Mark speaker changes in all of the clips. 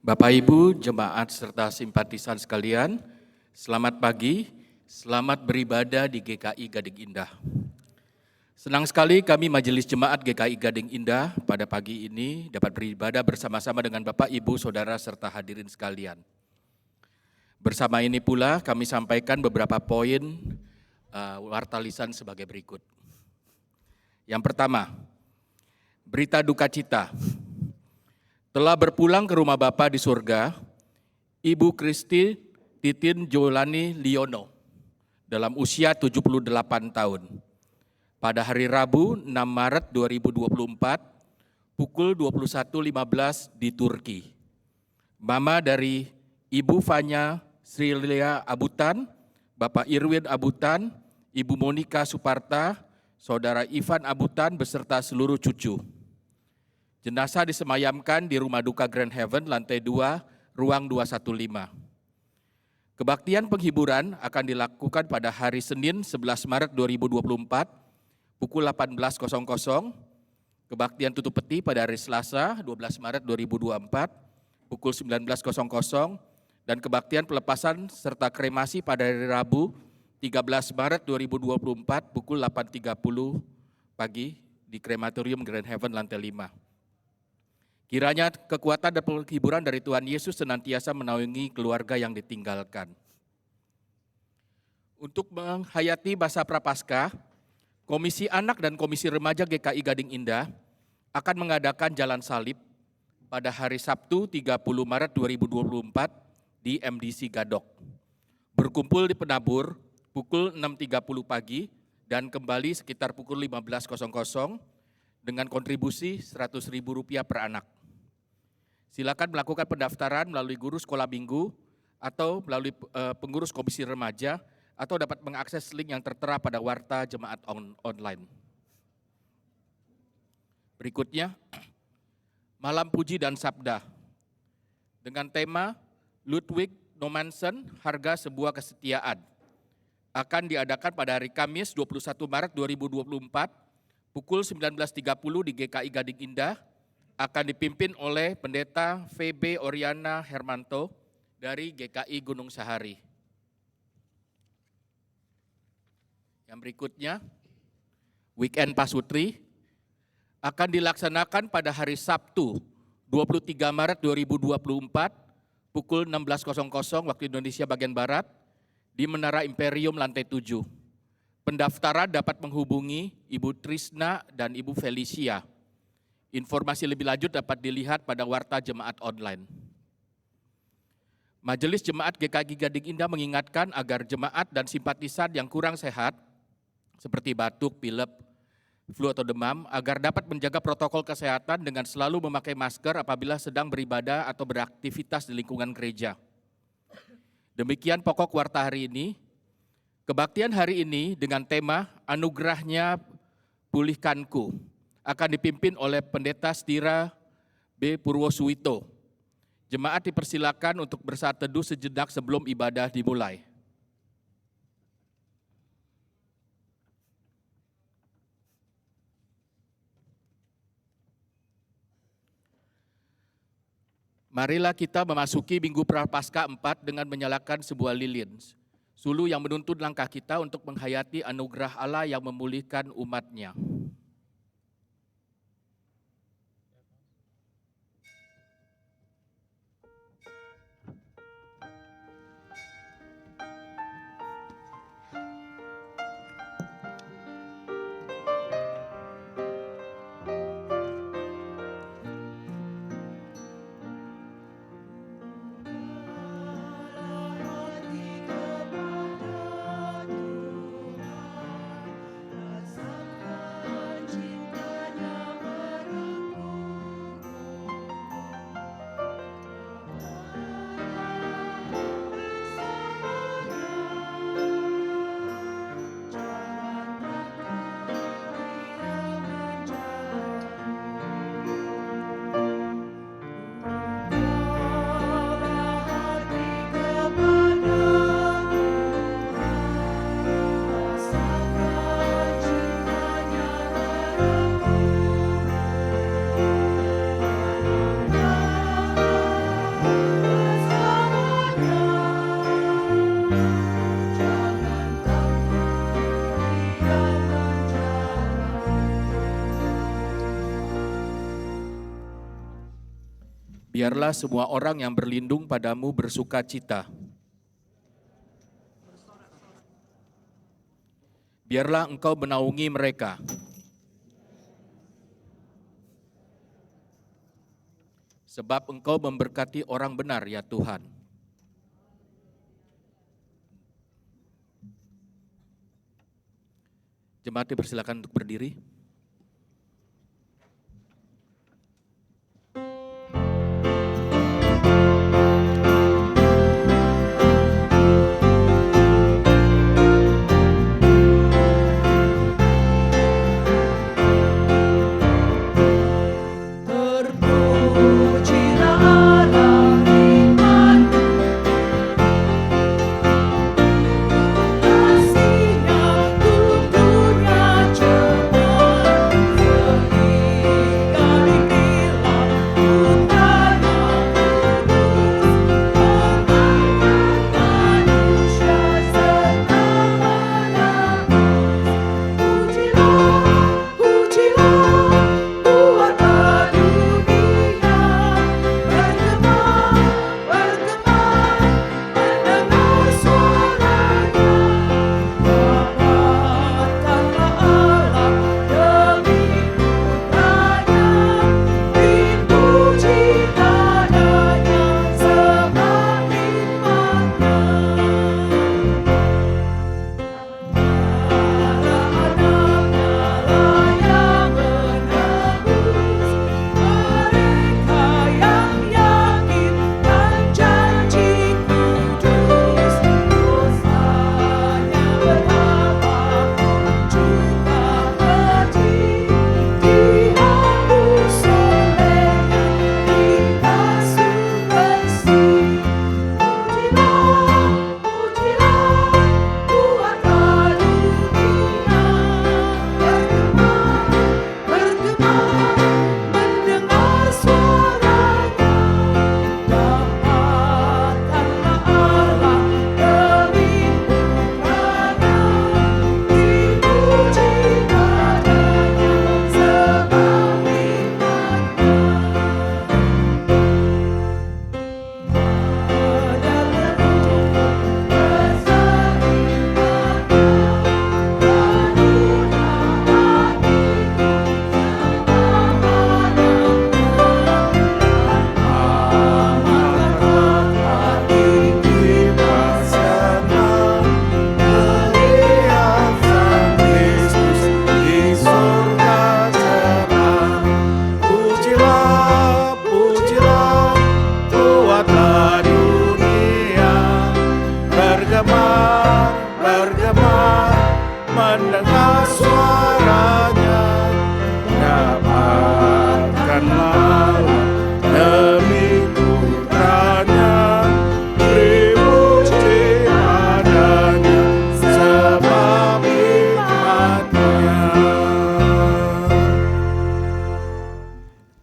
Speaker 1: Bapak Ibu, jemaat serta simpatisan sekalian, selamat pagi, selamat beribadah di GKI Gading Indah. Senang sekali kami Majelis Jemaat GKI Gading Indah pada pagi ini dapat beribadah bersama-sama dengan Bapak, Ibu, Saudara, serta hadirin sekalian. Bersama ini pula kami sampaikan beberapa poin warta lisan sebagai berikut. Yang pertama, berita duka cita. Telah berpulang ke rumah Bapa di surga, Ibu Kristi Titin Jolani Liono dalam usia 78 tahun. Pada hari Rabu 6 Maret 2024 pukul 21.15 di Turki. Mama dari Ibu Fanya Srilia Abutan, Bapak Irwin Abutan, Ibu Monika Suparta, Saudara Ivan Abutan beserta seluruh cucu. Jenazah disemayamkan di Rumah Duka Grand Heaven, lantai 2, ruang 215. Kebaktian penghiburan akan dilakukan pada hari Senin 11 Maret 2024, pukul 18.00. Kebaktian tutup peti pada hari Selasa 12 Maret 2024, pukul 19.00. Dan kebaktian pelepasan serta kremasi pada hari Rabu 13 Maret 2024, pukul 8.30 pagi di Krematorium Grand Heaven, lantai 5. Kiranya kekuatan dan penghiburan dari Tuhan Yesus senantiasa menaungi keluarga yang ditinggalkan. Untuk menghayati masa Prapaskah, Komisi Anak dan Komisi Remaja GKI Gading Indah akan mengadakan jalan salib pada hari Sabtu 30 Maret 2024 di MDC Gadok. Berkumpul di penabur pukul 6.30 pagi dan kembali sekitar pukul 15.00 dengan kontribusi Rp100.000 per anak. Silakan melakukan pendaftaran melalui guru sekolah minggu atau melalui pengurus komisi remaja atau dapat mengakses link yang tertera pada warta jemaat online. Berikutnya, Malam Puji dan Sabda dengan tema Ludwig Nomansen, Harga Sebuah Kesetiaan, akan diadakan pada hari Kamis 21 Maret 2024 pukul 19.30 di GKI Gading Indah, akan dipimpin oleh Pendeta VB Oriana Hermanto dari GKI Gunung Sahari. Yang berikutnya, Weekend Pasutri akan dilaksanakan pada hari Sabtu 23 Maret 2024 pukul 16.00 waktu Indonesia bagian Barat di Menara Imperium lantai 7. Pendaftaran dapat menghubungi Ibu Trisna dan Ibu Felicia. Informasi lebih lanjut dapat dilihat pada warta jemaat online. Majelis Jemaat GKI Gading Indah mengingatkan agar jemaat dan simpatisan yang kurang sehat, seperti batuk, pilek, flu atau demam, agar dapat menjaga protokol kesehatan dengan selalu memakai masker apabila sedang beribadah atau beraktivitas di lingkungan gereja. Demikian pokok warta hari ini. Kebaktian hari ini dengan tema Anugerahnya Pulihkanku akan dipimpin oleh Pendeta Stira B. Purwosuwito. Jemaat dipersilakan untuk bersaat teduh sejenak sebelum ibadah dimulai. Marilah kita memasuki Minggu Prapaskah 4 dengan menyalakan sebuah lilin, sulu yang menuntun langkah kita untuk menghayati anugerah Allah yang memulihkan umat-Nya. Biarlah semua orang yang berlindung padamu bersuka cita. Biarlah Engkau menaungi mereka. Sebab Engkau memberkati orang benar, ya Tuhan. Jemaat dipersilakan untuk berdiri.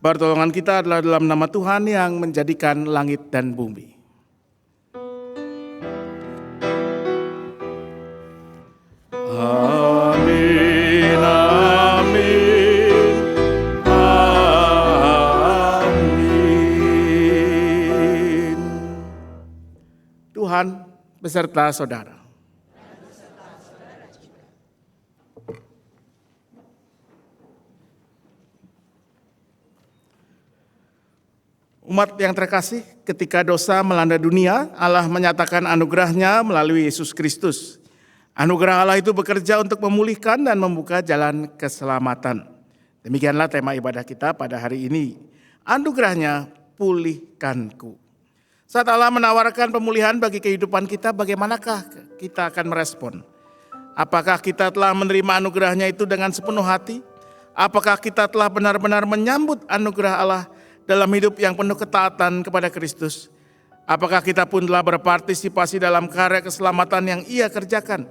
Speaker 2: Pertolongan kita adalah dalam nama Tuhan yang menjadikan langit dan bumi. Amin, amin, amin. Tuhan beserta saudara. Umat yang terkasih, ketika dosa melanda dunia, Allah menyatakan anugerah-Nya melalui Yesus Kristus. Anugerah Allah itu bekerja untuk memulihkan dan membuka jalan keselamatan. Demikianlah tema ibadah kita pada hari ini. Anugerah-Nya, pulihkanku. Saat Allah menawarkan pemulihan bagi kehidupan kita, bagaimanakah kita akan merespon? Apakah kita telah menerima anugerah-Nya itu dengan sepenuh hati? Apakah kita telah benar-benar menyambut anugerah Allah dalam hidup yang penuh ketaatan kepada Kristus? Apakah kita pun telah berpartisipasi dalam karya keselamatan yang Ia kerjakan,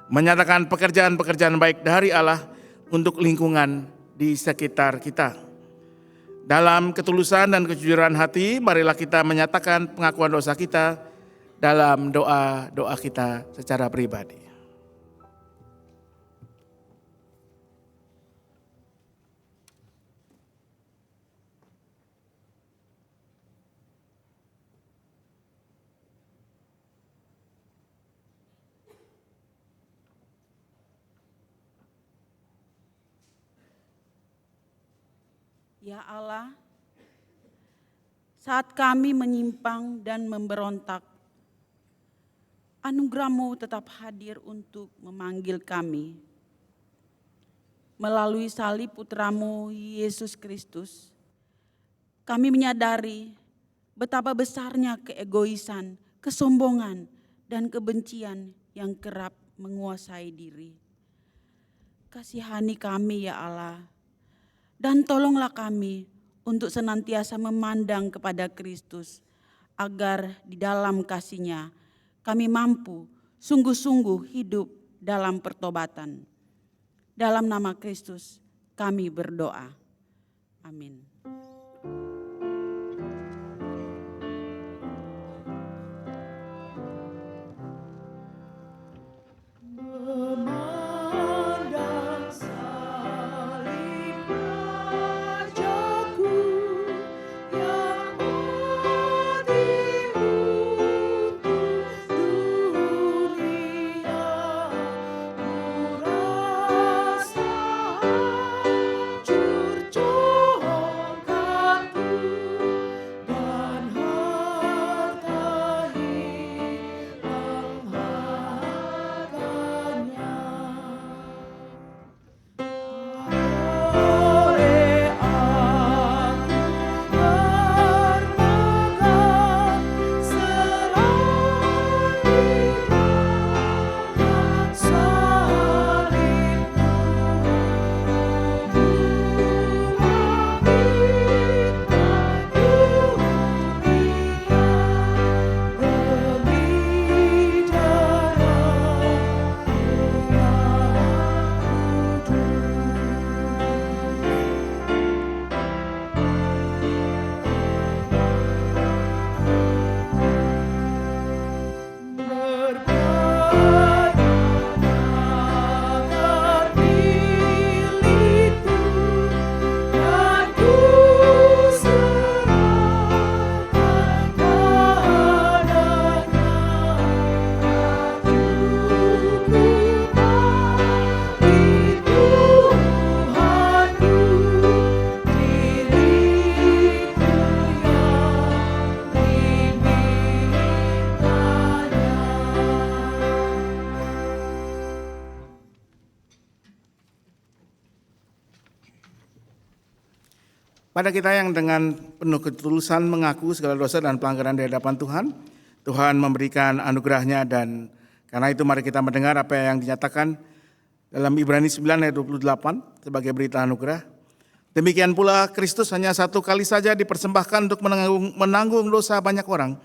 Speaker 2: menyatakan pekerjaan-pekerjaan baik dari Allah untuk lingkungan di sekitar kita? Dalam ketulusan dan kejujuran hati, marilah kita menyatakan pengakuan dosa kita dalam doa-doa kita secara pribadi.
Speaker 3: Ya Allah, saat kami menyimpang dan memberontak, anugerah-Mu tetap hadir untuk memanggil kami. Melalui salib Putra-Mu, Yesus Kristus, kami menyadari betapa besarnya keegoisan, kesombongan, dan kebencian yang kerap menguasai diri. Kasihani kami ya Allah, dan tolonglah kami untuk senantiasa memandang kepada Kristus, agar di dalam kasih-Nya kami mampu sungguh-sungguh hidup dalam pertobatan. Dalam nama Kristus kami berdoa. Amin.
Speaker 4: Memandang salib rajaku yang mati untuk dunia, ku rasa hancur cokanku dan harta hilang harganya. Oleh aku berpegang selalu salibmu, demi berbahagia milikku dan ku serahkan padanya. Ajuku bagi Tuhanku, diriku yang dimintanya.
Speaker 2: Pada kita yang dengan penuh ketulusan mengaku segala dosa dan pelanggaran di hadapan Tuhan, Tuhan memberikan anugerahnya, dan karena itu mari kita mendengar apa yang dinyatakan dalam Ibrani 9 ayat 28 sebagai berita anugerah. Demikian pula Kristus hanya satu kali saja dipersembahkan untuk menanggung dosa banyak orang.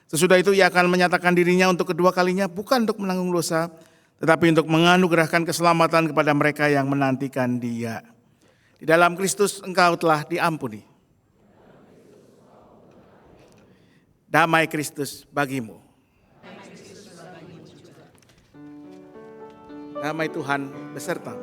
Speaker 2: Sesudah itu Ia akan menyatakan dirinya untuk kedua kalinya, bukan untuk menanggung dosa, tetapi untuk menganugerahkan keselamatan kepada mereka yang menantikan Dia. Di dalam Kristus engkau telah diampuni. Damai Kristus bagimu. Damai Tuhan beserta.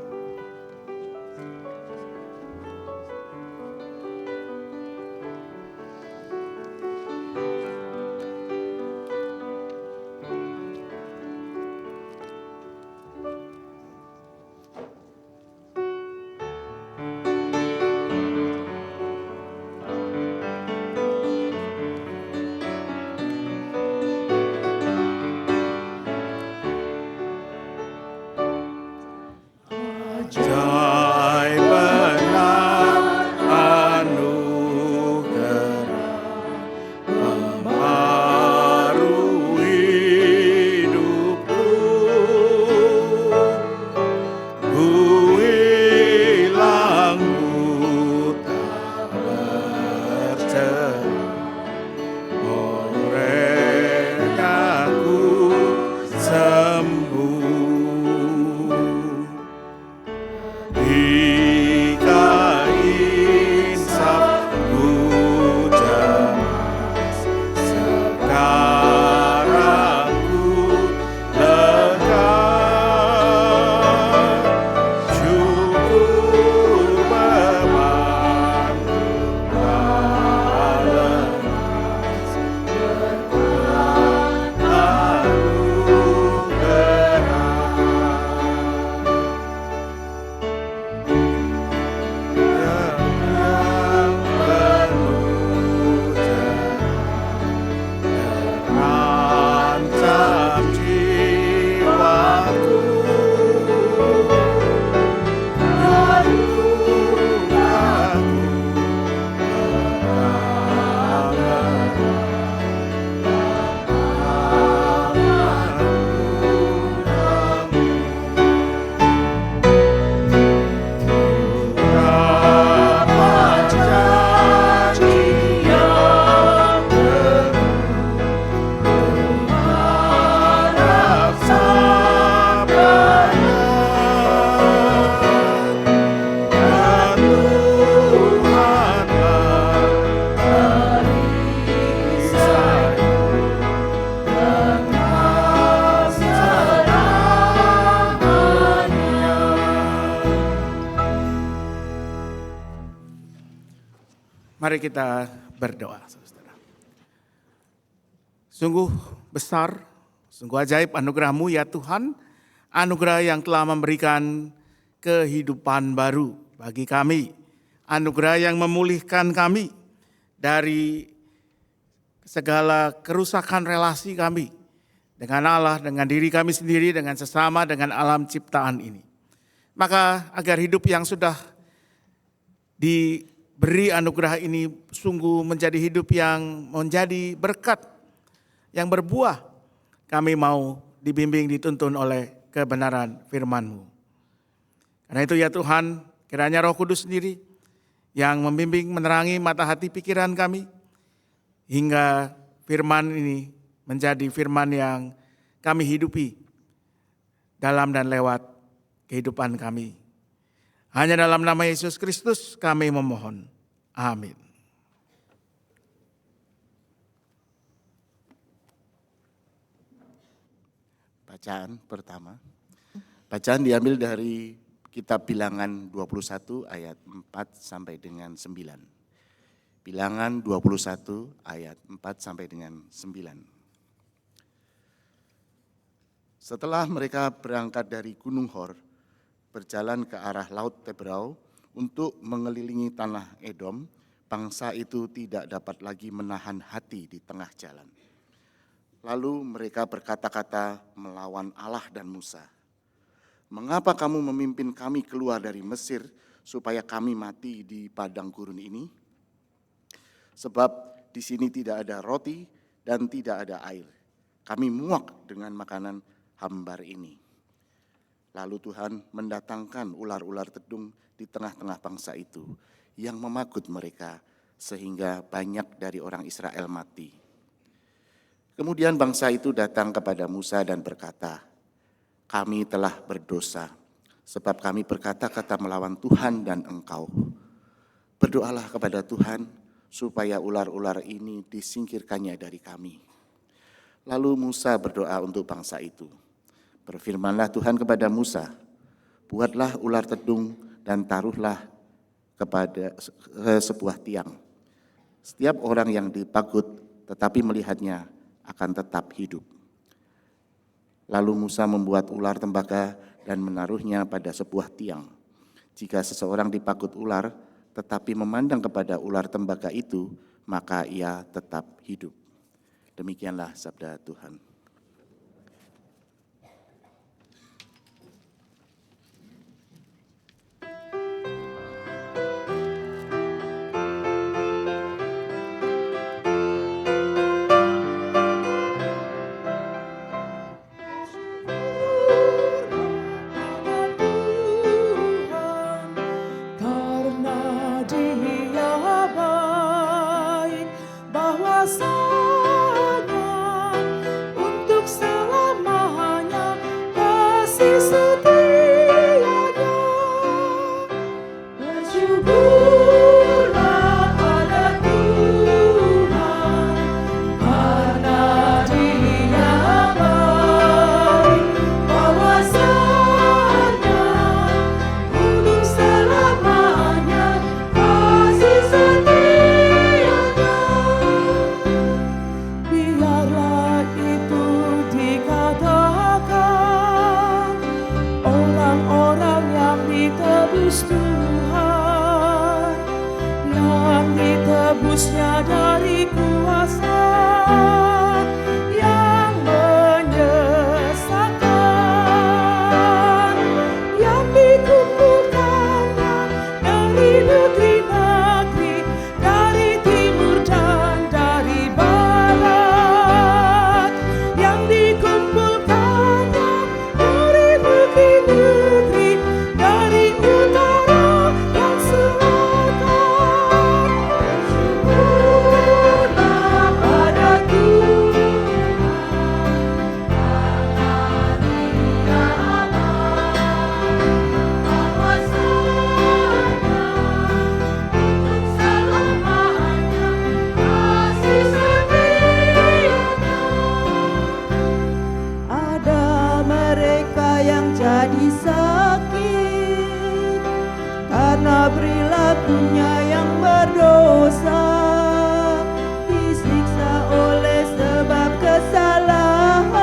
Speaker 2: Mari kita berdoa, saudara. Sungguh besar, sungguh ajaib anugerah-Mu ya Tuhan, anugerah yang telah memberikan kehidupan baru bagi kami, anugerah yang memulihkan kami dari segala kerusakan relasi kami dengan Allah, dengan diri kami sendiri, dengan sesama, dengan alam ciptaan ini. Maka agar hidup yang sudah diberi anugerah ini sungguh menjadi hidup yang menjadi berkat, yang berbuah, kami mau dibimbing, dituntun oleh kebenaran firman-Mu. Karena itu ya Tuhan, kiranya Roh Kudus sendiri yang membimbing, menerangi mata hati pikiran kami, hingga firman ini menjadi firman yang kami hidupi dalam dan lewat kehidupan kami. Hanya dalam nama Yesus Kristus kami memohon. Amin.
Speaker 5: Bacaan pertama. Bacaan diambil dari kitab Bilangan 21 ayat 4 sampai dengan 9. Bilangan 21 ayat 4 sampai dengan 9. Setelah mereka berangkat dari Gunung Hor, berjalan ke arah Laut Tebrau untuk mengelilingi tanah Edom, bangsa itu tidak dapat lagi menahan hati di tengah jalan. Lalu mereka berkata-kata melawan Allah dan Musa. Mengapa kamu memimpin kami keluar dari Mesir supaya kami mati di padang gurun ini? Sebab di sini tidak ada roti dan tidak ada air. Kami muak dengan makanan hambar ini. Lalu Tuhan mendatangkan ular-ular tedung di tengah-tengah bangsa itu yang memakut mereka sehingga banyak dari orang Israel mati. Kemudian bangsa itu datang kepada Musa dan berkata, kami telah berdosa sebab kami berkata-kata melawan Tuhan dan engkau. Berdoalah kepada Tuhan supaya ular-ular ini disingkirkannya dari kami. Lalu Musa berdoa untuk bangsa itu. Berfirmanlah Tuhan kepada Musa, buatlah ular tedung dan taruhlah kepada sebuah tiang. Setiap orang yang dipagut tetapi melihatnya akan tetap hidup. Lalu Musa membuat ular tembaga dan menaruhnya pada sebuah tiang. Jika seseorang dipagut ular tetapi memandang kepada ular tembaga itu, maka ia tetap hidup. Demikianlah sabda Tuhan.
Speaker 4: jadi sakit karena perilakunya yang berdosa, disiksa oleh sebab kesalahan,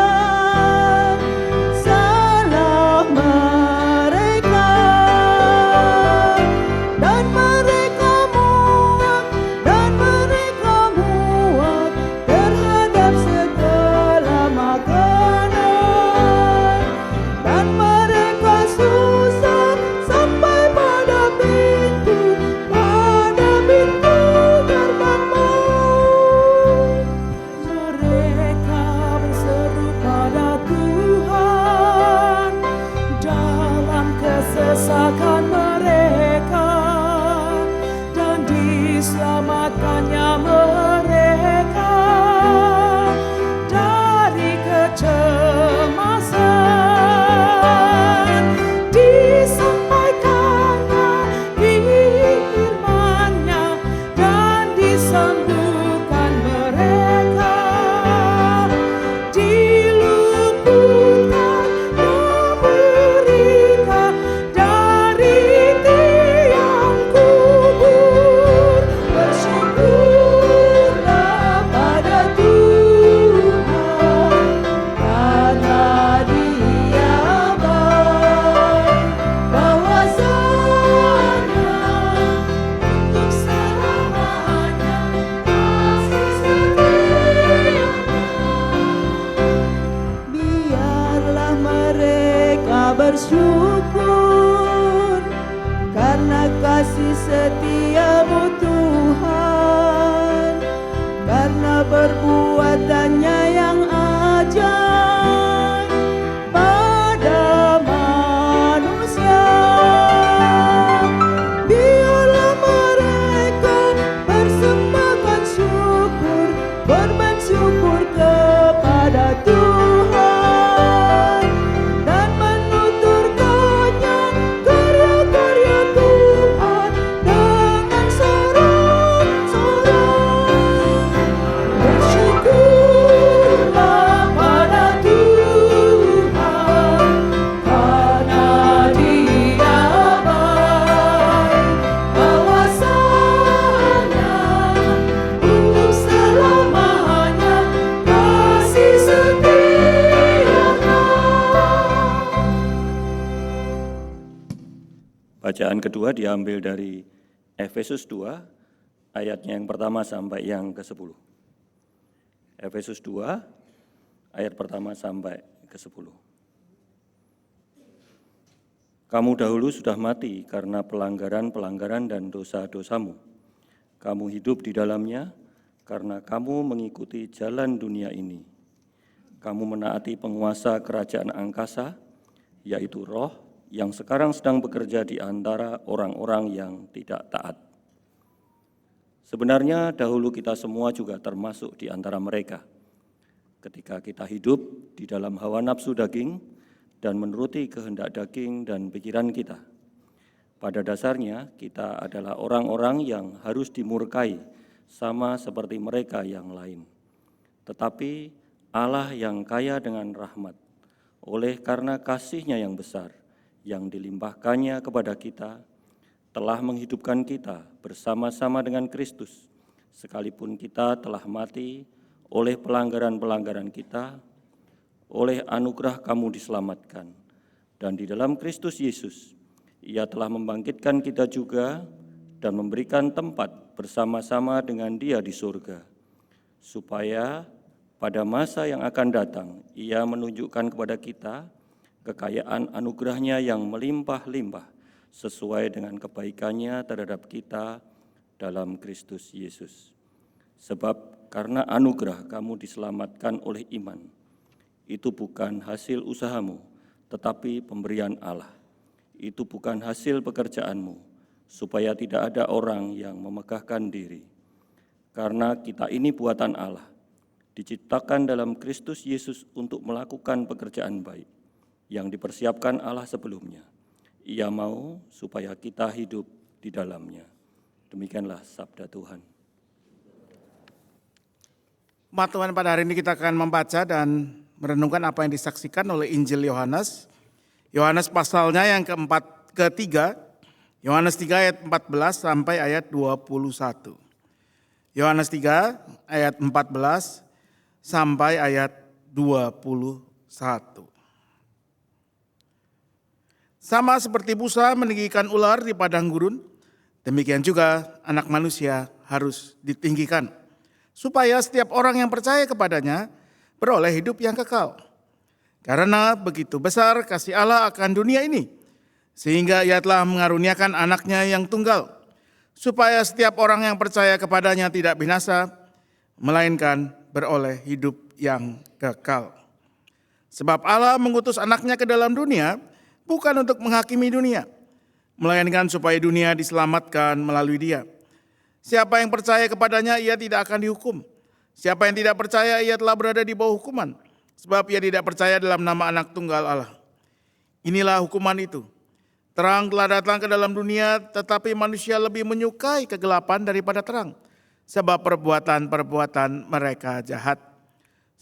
Speaker 4: salah mereka, dan mereka muak terhadap segala makanan, dan mereka susah sampai pada pintu gerbang maut. Mereka berseru pada Tuhan dalam kesesakan mereka, dan diselamatkannya mereka dari kecemasan. Disampaikannya firman-Nya dan disembuhkan mereka, diluputkan mereka dari tiang kubur. Bersyukurlah pada Tuhan, karena Dia baik, bahwasanya untuk selamanya kasih setia-Nya. Biarlah mereka bersyukur karena kasih setia-Mu Tuhan, karena perbuatan-Nya yang ajaib pada manusia. Biarlah mereka persembahkan syukur, bersyukur kepada Tuhan, dan menuturkannya karya-karya Tuhan dengan sorak-sorai. Bersyukurlah pada Tuhan, karena Dia baik, bahwasanya untuk selamanya kasih setia-Nya.
Speaker 6: Bacaan kedua diambil dari Efesus 2, ayatnya yang pertama sampai yang ke-10. Efesus 2, ayat pertama sampai ke-10. Kamu dahulu sudah mati karena pelanggaran-pelanggaran dan dosa-dosamu. Kamu hidup di dalamnya karena kamu mengikuti jalan dunia ini. Kamu menaati penguasa kerajaan angkasa, yaitu roh yang sekarang sedang bekerja di antara orang-orang yang tidak taat. Sebenarnya dahulu kita semua juga termasuk di antara mereka. Ketika kita hidup di dalam hawa nafsu daging dan menuruti kehendak daging dan pikiran kita. Pada dasarnya kita adalah orang-orang yang harus dimurkai sama seperti mereka yang lain. Tetapi Allah yang kaya dengan rahmat, oleh karena kasih-Nya yang besar, yang dilimpahkannya kepada kita, telah menghidupkan kita bersama-sama dengan Kristus, sekalipun kita telah mati oleh pelanggaran-pelanggaran kita, oleh anugerah kamu diselamatkan. Dan di dalam Kristus Yesus, Ia telah membangkitkan kita juga dan memberikan tempat bersama-sama dengan Dia di surga, supaya pada masa yang akan datang, Ia menunjukkan kepada kita kekayaan anugerah-Nya yang melimpah-limpah sesuai dengan kebaikan-Nya terhadap kita dalam Kristus Yesus. Sebab karena anugerah kamu diselamatkan oleh iman. Itu bukan hasil usahamu, tetapi pemberian Allah. Itu bukan hasil pekerjaanmu, supaya tidak ada orang yang memegahkan diri. Karena kita ini buatan Allah, diciptakan dalam Kristus Yesus untuk melakukan pekerjaan baik yang dipersiapkan Allah sebelumnya. Ia mau supaya kita hidup di dalamnya. Demikianlah sabda Tuhan.
Speaker 2: Umat Tuhan, pada hari ini kita akan membaca dan merenungkan apa yang disaksikan oleh Injil Yohanes. Yohanes pasalnya yang ketiga, Yohanes 3 ayat 14 sampai ayat 21. Yohanes 3 ayat 14 sampai ayat 21. Sama seperti busa meninggikan ular di padang gurun, demikian juga Anak Manusia harus ditinggikan, supaya setiap orang yang percaya kepadanya beroleh hidup yang kekal. Karena begitu besar kasih Allah akan dunia ini, sehingga Ia telah mengaruniakan Anaknya yang tunggal, supaya setiap orang yang percaya kepadanya tidak binasa, melainkan beroleh hidup yang kekal. Sebab Allah mengutus Anaknya ke dalam dunia, bukan untuk menghakimi dunia, melainkan supaya dunia diselamatkan melalui Dia. Siapa yang percaya kepadanya, ia tidak akan dihukum. Siapa yang tidak percaya, ia telah berada di bawah hukuman, sebab ia tidak percaya dalam nama Anak Tunggal Allah. Inilah hukuman itu. Terang telah datang ke dalam dunia, tetapi manusia lebih menyukai kegelapan daripada terang, sebab perbuatan-perbuatan mereka jahat.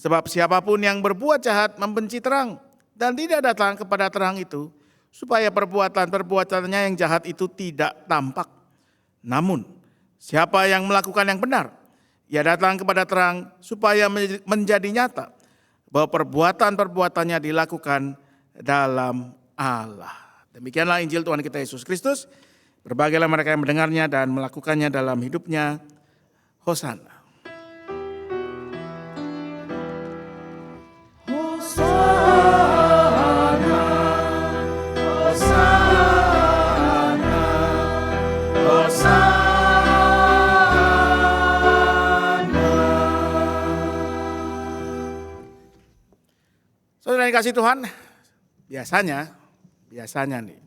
Speaker 2: Sebab siapapun yang berbuat jahat membenci terang, dan tidak datang kepada terang itu, supaya perbuatan-perbuatannya yang jahat itu tidak tampak. Namun, siapa yang melakukan yang benar, ia datang kepada terang, supaya menjadi nyata bahwa perbuatan-perbuatannya dilakukan dalam Allah. Demikianlah Injil Tuhan kita Yesus Kristus. Berbahagialah mereka yang mendengarnya dan melakukannya dalam hidupnya. Hosana. Saudara yang kasih Tuhan, biasanya nih,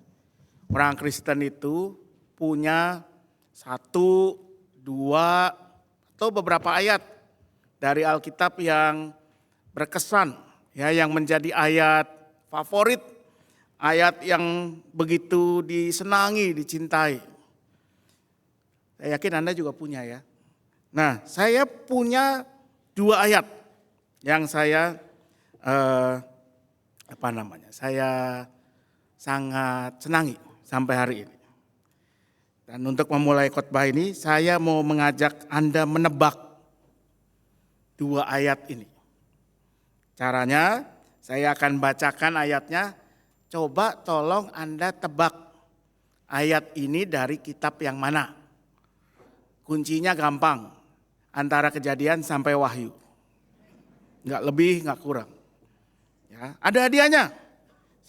Speaker 2: orang Kristen itu punya 1, 2, atau beberapa ayat dari Alkitab yang berkesan, ya, yang menjadi ayat favorit, ayat yang begitu disenangi, dicintai. Saya yakin Anda juga punya ya. Nah, saya punya 2 ayat yang saya saya sangat senangi sampai hari ini. Dan untuk memulai khotbah ini, saya mau mengajak Anda menebak 2 ayat ini. Caranya, saya akan bacakan ayatnya, coba tolong Anda tebak ayat ini dari kitab yang mana. Kuncinya gampang, antara Kejadian sampai Wahyu. Enggak lebih, enggak kurang. Ya, ada hadiahnya.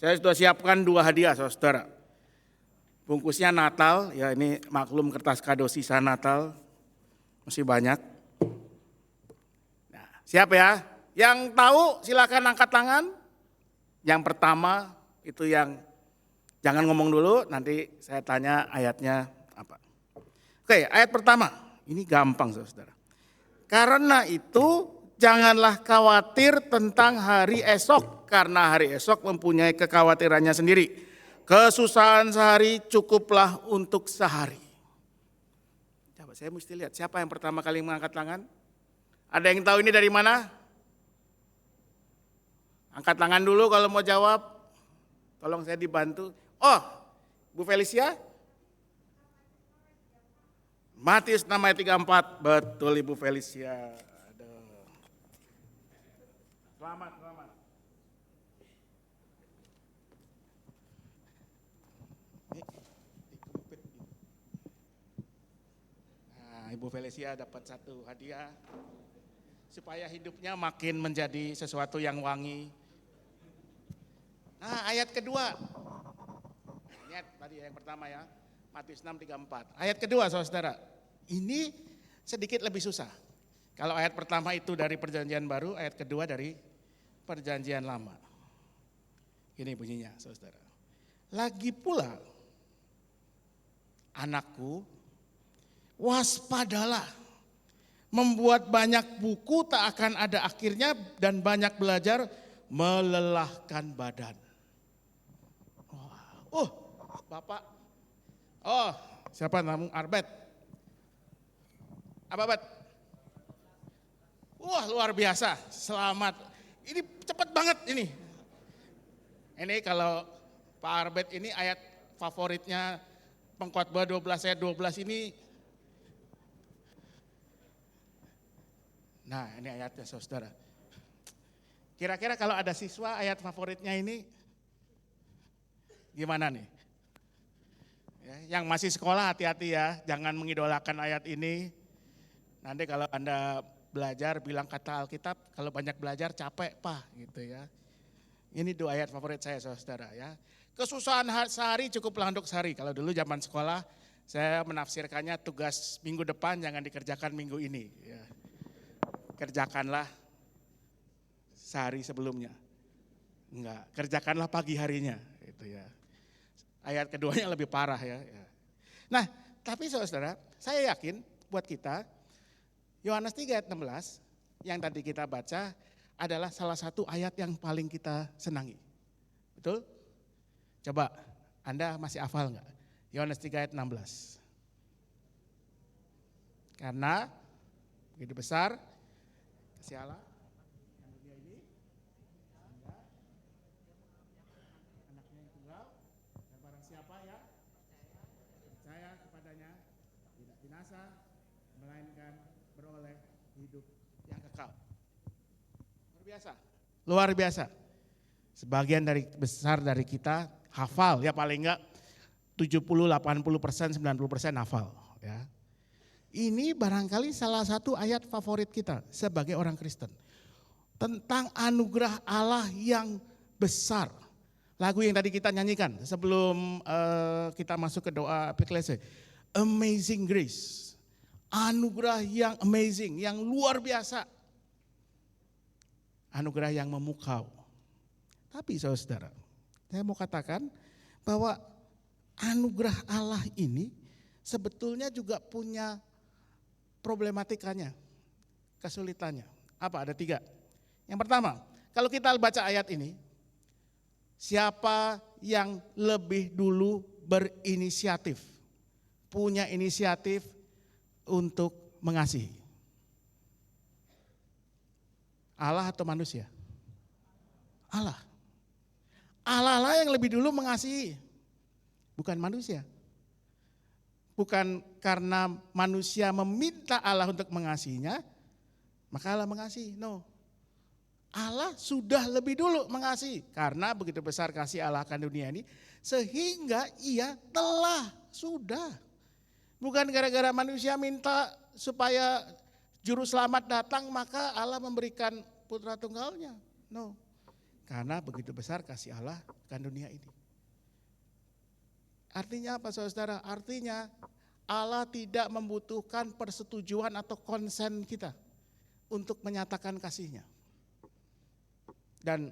Speaker 2: Saya sudah siapkan 2 hadiah, saudara. Bungkusnya Natal, ya ini maklum kertas kado sisa Natal, masih banyak. Nah, siap ya? Yang tahu silakan angkat tangan. Yang pertama itu yang jangan ngomong dulu, nanti saya tanya ayatnya apa. Oke, ayat pertama, ini gampang saudara. Karena itu janganlah khawatir tentang hari esok, karena hari esok mempunyai kekhawatirannya sendiri. Kesusahan sehari cukuplah untuk sehari. Coba saya mesti lihat siapa yang pertama kali mengangkat tangan. Ada yang tahu ini dari mana? Angkat tangan dulu kalau mau jawab. Tolong saya dibantu. Oh, Bu Felicia? Matius 6 ayat 34. Betul Ibu Felicia. Aduh. Selamat. Nah, Ibu Felicia dapat 1 hadiah. Supaya hidupnya makin menjadi sesuatu yang wangi. Nah, ayat kedua. Ingat tadi yang pertama ya. Matius 6:34. Ayat kedua saudara. Ini sedikit lebih susah. Kalau ayat pertama itu dari Perjanjian Baru, ayat kedua dari Perjanjian Lama. Ini bunyinya saudara. Lagi pula, anakku, waspadalah. Membuat banyak buku tak akan ada akhirnya dan banyak belajar melelahkan badan. Oh, Bapak. Oh, siapa namanya? Arbet. Apa, Bet? Wah, luar biasa. Selamat. Ini cepat banget ini. Ini kalau Pak Arbet ini ayat favoritnya Pengkhotbah 12 ayat 12 ini. Nah, ini ayatnya saudara. Kira-kira kalau ada siswa ayat favoritnya ini gimana nih? Ya, yang masih sekolah hati-hati ya, jangan mengidolakan ayat ini. Nanti kalau Anda belajar bilang kata Alkitab, kalau banyak belajar capek Pak gitu ya. Ini 2 ayat favorit saya saudara ya. Kesusahan sehari cukuplah untuk sehari. Kalau dulu zaman sekolah saya menafsirkannya tugas minggu depan jangan dikerjakan minggu ini. Ya. Kerjakanlah sehari sebelumnya. Enggak, kerjakanlah pagi harinya. Itu ya. Ayat keduanya lebih parah ya. Nah, tapi saudara, saya yakin buat kita, Yohanes 3 ayat 16 yang tadi kita baca adalah salah satu ayat yang paling kita senangi. Betul? Coba, Anda masih hafal enggak? Yohanes 3 ayat 16. Karena begitu besar kasih Allah yang dunia ini, sehingga anaknya yang tunggal, dan barang siapa yang percaya kepadanya tidak binasa, melainkan beroleh hidup yang kekal. Luar biasa. Luar biasa. Sebagian besar dari kita hafal ya, paling enggak 70, 80%, 90% hafal ya. Ini barangkali salah satu ayat favorit kita sebagai orang Kristen. Tentang anugerah Allah yang besar. Lagu yang tadi kita nyanyikan sebelum kita masuk ke doa epiklese. Amazing Grace. Anugerah yang amazing, yang luar biasa. Anugerah yang memukau. Tapi saudara, saya mau katakan bahwa anugerah Allah ini sebetulnya juga punya problematikanya, kesulitannya. Apa? Ada 3. Yang pertama, kalau kita baca ayat ini, siapa yang lebih dulu berinisiatif, punya inisiatif untuk mengasihi? Allah atau manusia? Allah. Allah lah yang lebih dulu mengasihi, bukan manusia. Bukan karena manusia meminta Allah untuk mengasihinya, maka Allah mengasihi. No. Allah sudah lebih dulu mengasihi. Karena begitu besar kasih Allah akan dunia ini, sehingga ia telah, sudah. Bukan gara-gara manusia minta supaya juru selamat datang, maka Allah memberikan putra tunggalnya. No. Karena begitu besar kasih Allah akan dunia ini. Artinya apa saudara? Artinya Allah tidak membutuhkan persetujuan atau konsen kita untuk menyatakan kasih-Nya. Dan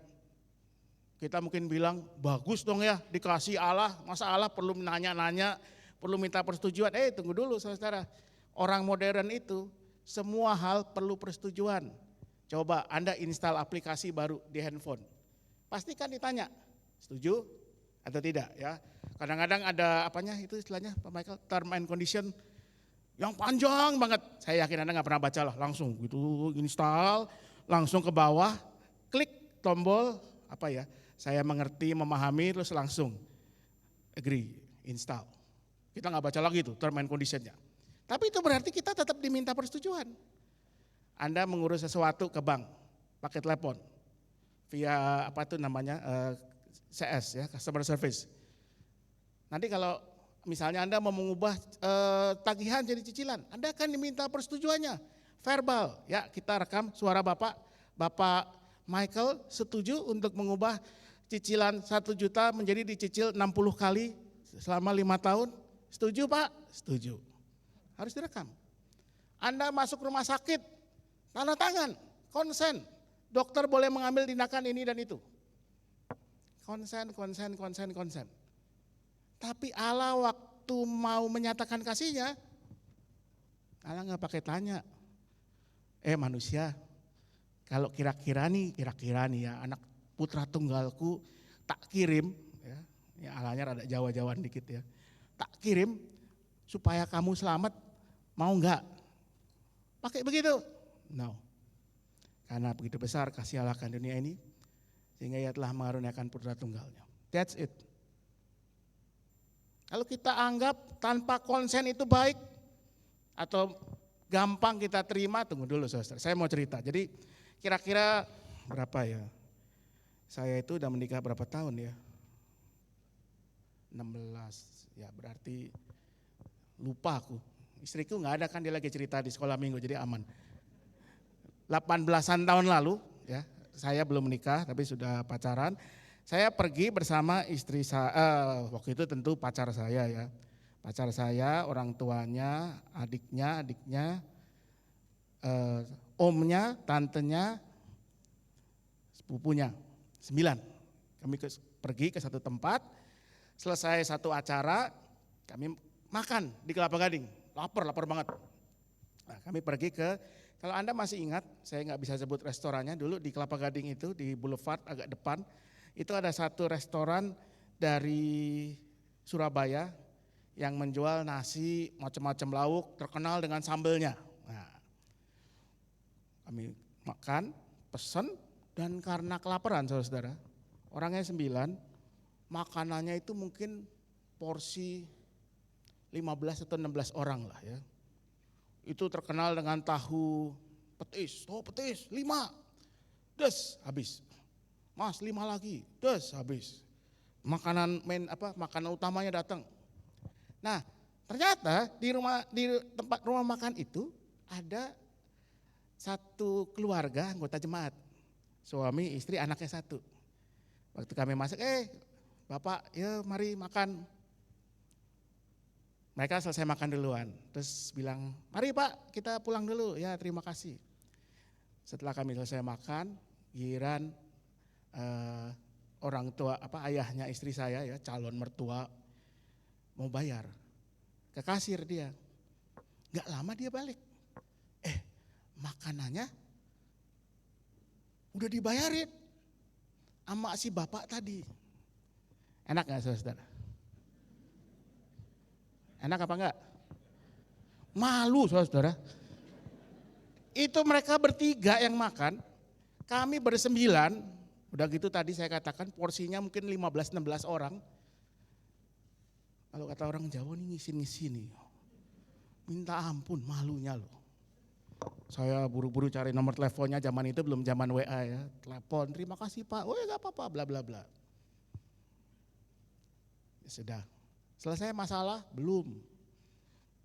Speaker 2: kita mungkin bilang, bagus dong ya dikasih Allah, masa Allah perlu nanya-nanya, perlu minta persetujuan. Tunggu dulu saudara, orang modern itu semua hal perlu persetujuan. Coba Anda install aplikasi baru di handphone, pasti kan ditanya, setuju atau tidak ya. Kadang-kadang ada apanya itu istilahnya Pak Michael, term and condition yang panjang banget. Saya yakin Anda nggak pernah baca lah, langsung gitu install, langsung ke bawah, klik tombol apa ya, saya mengerti, memahami, terus langsung agree, install. Kita nggak baca lagi itu term and conditionnya. Tapi itu berarti kita tetap diminta persetujuan. Anda mengurus sesuatu ke bank, pakai telepon, via apa itu namanya CS ya, customer service. Nanti kalau misalnya Anda mau mengubah tagihan jadi cicilan, Anda akan diminta persetujuannya, verbal ya, kita rekam suara Bapak Michael setuju untuk mengubah cicilan 1 juta menjadi dicicil 60 kali selama 5 tahun. Setuju Pak? Setuju. Harus direkam. Anda masuk rumah sakit, tanda tangan, konsen. Dokter boleh mengambil tindakan ini dan itu. Konsen. Tapi Allah waktu mau menyatakan kasih-Nya, Allah nggak pakai tanya. Manusia, kalau kira-kira nih ya anak putra tunggalku tak kirim, ya Allahnya rada Jawa-Jawaan dikit ya, tak kirim supaya kamu selamat, mau nggak? Pakai begitu? No. Karena begitu besar kasih Allah akan dunia ini, sehingga ia telah mengaruniakan putra tunggalnya. That's it. Kalau kita anggap tanpa konsen itu baik atau gampang kita terima, tunggu dulu saudara. Saya mau cerita. Jadi kira-kira berapa ya? Saya itu udah menikah berapa tahun ya? 16, ya berarti lupa aku. Istriku nggak ada kan, dia lagi cerita di sekolah minggu, jadi aman. 18-an tahun lalu ya, saya belum menikah tapi sudah pacaran. Saya pergi bersama istri saya, waktu itu tentu pacar saya ya. Pacar saya, orang tuanya, adiknya, omnya, tantenya, sepupunya, 9. Kami pergi ke satu tempat, selesai satu acara, kami makan di Kelapa Gading, lapar banget. Nah, kami pergi ke, kalau Anda masih ingat, saya nggak bisa sebut restorannya, dulu di Kelapa Gading itu, di Boulevard agak depan, itu ada satu restoran dari Surabaya yang menjual nasi macam-macam lauk, terkenal dengan sambelnya. Nah, kami makan, pesen, dan karena kelaparan saudara-saudara, orangnya 9, makanannya itu mungkin porsi 15 atau 16 orang lah ya. Itu terkenal dengan tahu petis, 5, des habis. Mas 5 lagi, des habis. Makanan utamanya datang. Nah, ternyata di tempat rumah makan itu ada satu keluarga anggota jemaat. Suami, istri, anaknya 1. Waktu kami masuk, Bapak, ya mari makan. Mereka selesai makan duluan, terus bilang, mari Pak kita pulang dulu, ya terima kasih. Setelah kami selesai makan, giliran orang tua, ayahnya istri saya ya, calon mertua mau bayar. Ke kasir dia, gak lama dia balik. Makanannya udah dibayarin sama si bapak tadi. Enak gak saudara? Enak apa enggak? Malu saudara. Itu mereka bertiga yang makan, kami ber9, udah gitu tadi saya katakan porsinya mungkin 15-16 orang. Kalau kata orang Jawa nih ngisi-ngisi nih, minta ampun malunya loh. Saya buru-buru cari nomor teleponnya, zaman itu belum zaman WA ya, telepon, terima kasih Pak, oh ya gak apa-apa, bla bla bla. Ya sudah, selesai masalah? Belum.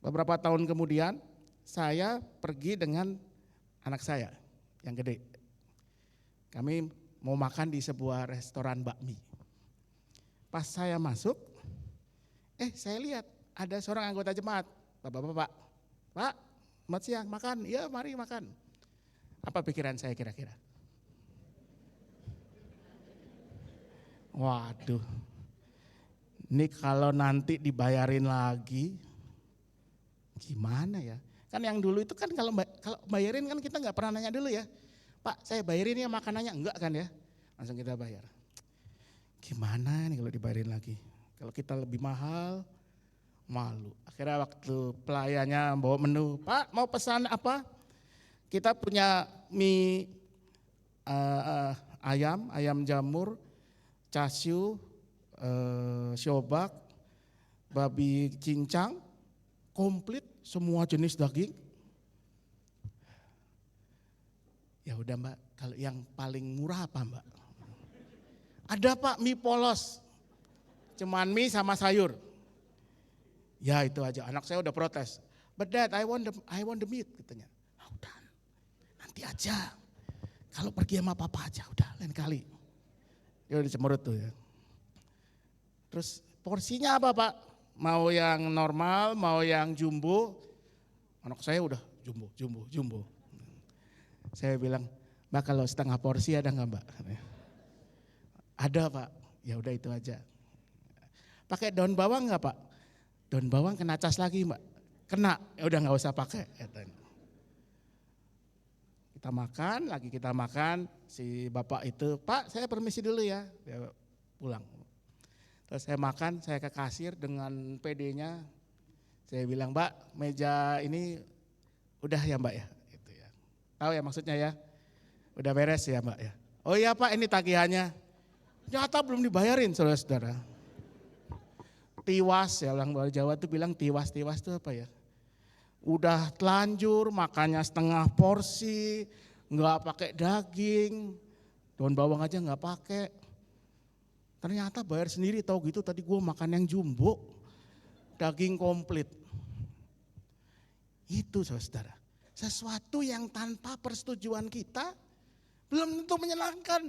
Speaker 2: Beberapa tahun kemudian saya pergi dengan anak saya yang gede. Kami mau makan di sebuah restoran bakmi. Pas saya masuk, saya lihat ada seorang anggota jemaat, bapak-bapak, Pak, selamat siang, makan, ya mari makan. Apa pikiran saya kira-kira? Waduh, ini kalau nanti dibayarin lagi, gimana ya? Kan yang dulu itu kan kalau bayarin kan kita nggak pernah nanya dulu ya, Pak saya bayarin ya makanannya, enggak kan ya? Langsung kita bayar. Gimana nih kalau dibayarin lagi? Kalau kita lebih mahal, malu. Akhirnya waktu pelayannya bawa menu, Pak mau pesan apa? Kita punya mie ayam jamur, chasiu, siobak, babi cincang, komplit semua jenis daging. Ya udah Mbak, kalau yang paling murah apa Mbak? Ada Pak mie polos, cuman mie sama sayur. Ya itu aja, anak saya udah protes. But Dad, I want the meat katanya. Udah, nanti aja. Kalau pergi sama papa aja, udah lain kali. Dia udah cemberut tuh ya. Terus porsinya apa Pak? Mau yang normal, mau yang jumbo? Anak saya udah jumbo. Saya bilang, Mbak kalau setengah porsi ada nggak Mbak? Ada Pak, ya udah itu aja. Pakai daun bawang nggak Pak? Daun bawang kena cas lagi Mbak, kena, ya udah nggak usah pakai. Kita makan, si bapak itu, Pak saya permisi dulu ya, dia pulang. Terus saya makan, saya ke kasir dengan PD-nya, saya bilang Mbak meja ini udah ya Mbak ya, gitu ya. Tahu ya maksudnya ya, udah beres ya Mbak ya. Oh iya Pak ini tagihannya, ternyata belum dibayarin saudara-saudara. tiwas ya, orang Jawa tuh bilang tiwas itu apa ya? Udah telanjur, makannya setengah porsi, nggak pakai daging, daun bawang aja nggak pakai. Ternyata bayar sendiri, tahu gitu tadi gue makan yang jumbo, daging komplit. Itu saudara, sesuatu yang tanpa persetujuan kita belum tentu menyenangkan,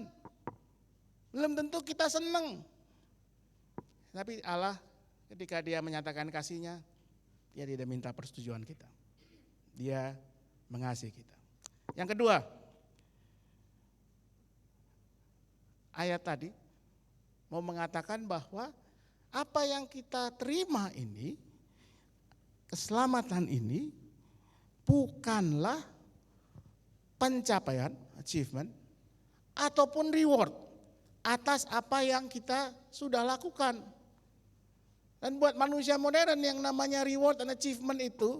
Speaker 2: belum tentu kita senang. Tapi Allah ketika dia menyatakan kasihnya, dia tidak minta persetujuan kita. Dia mengasihi kita. Yang kedua, ayat tadi mau mengatakan bahwa apa yang kita terima ini, keselamatan ini bukanlah pencapaian, achievement, ataupun reward atas apa yang kita sudah lakukan. Dan buat manusia modern yang namanya reward dan achievement itu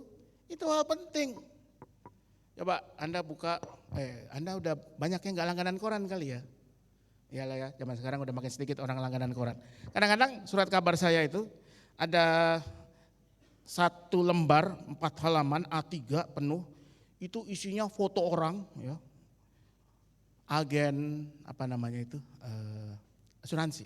Speaker 2: hal penting. Coba Anda buka, Anda udah banyak yang gak langganan koran kali ya. Iyalah ya, zaman sekarang udah makin sedikit orang langganan koran. Kadang-kadang surat kabar saya itu ada 1 lembar 4 halaman A3 penuh, itu isinya foto orang ya. Agen asuransi.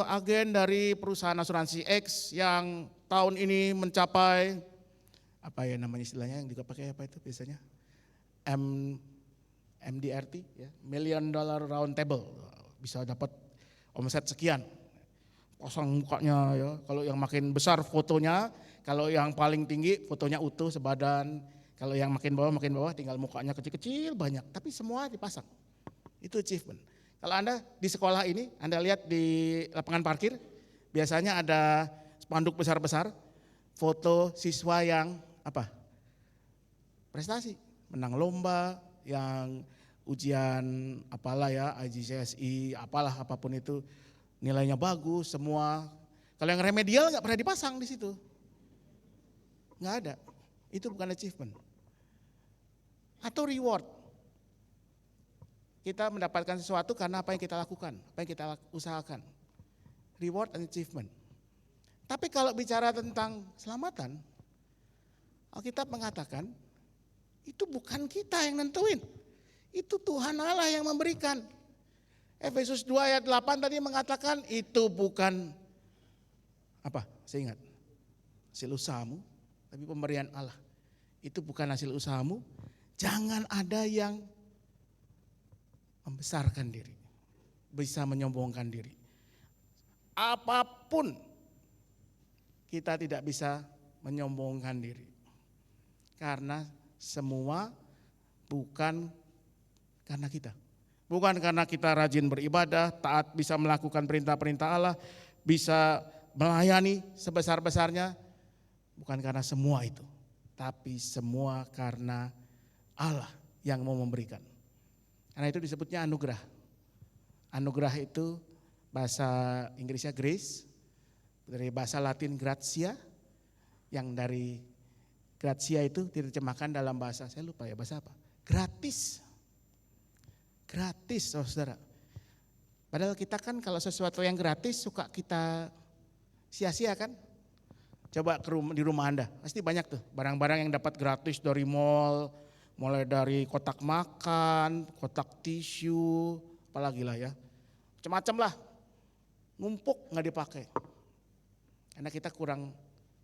Speaker 2: Agen dari perusahaan asuransi X yang tahun ini mencapai istilahnya yang juga pakai apa itu biasanya MDRT ya, $1 million round table, bisa dapat omset sekian. Pasang mukanya ya, kalau yang makin besar fotonya, kalau yang paling tinggi fotonya utuh sebadan, kalau yang makin bawah tinggal mukanya kecil-kecil banyak, tapi semua dipasang. Itu achievement. Kalau Anda di sekolah ini, Anda lihat di lapangan parkir, biasanya ada spanduk besar-besar, foto siswa yang prestasi, menang lomba, yang ujian apalah ya, IGCSE, apapun itu, nilainya bagus semua. Kalau yang remedial nggak pernah dipasang di situ, nggak ada. Itu bukan achievement. Atau reward. Kita mendapatkan sesuatu karena apa yang kita lakukan, apa yang kita usahakan. Reward and achievement. Tapi kalau bicara tentang keselamatan, Alkitab mengatakan itu bukan kita yang nentuin. Itu Tuhan Allah yang memberikan. Efesus 2 ayat 8 tadi mengatakan itu bukan saya ingat, hasil usahamu, tapi pemberian Allah. Itu bukan hasil usahamu. Jangan ada yang membesarkan diri, bisa menyombongkan diri. Apapun kita tidak bisa menyombongkan diri. Karena semua bukan karena kita. Bukan karena kita rajin beribadah, taat, bisa melakukan perintah-perintah Allah, bisa melayani sebesar-besarnya. Bukan karena semua itu, tapi semua karena Allah yang mau memberikan. Karena itu disebutnya anugerah. Anugerah itu bahasa Inggrisnya grace, dari bahasa Latin gratia, yang dari gratia itu diterjemahkan dalam bahasa, saya lupa ya bahasa apa, gratis. Gratis saudara. Padahal kita kan kalau sesuatu yang gratis suka kita sia-sia kan. Coba di rumah Anda, pasti banyak tuh barang-barang yang dapat gratis dari mall, mulai dari kotak makan, kotak tisu, apalagi lah ya, macam-macam lah, ngumpuk nggak dipakai, karena kita kurang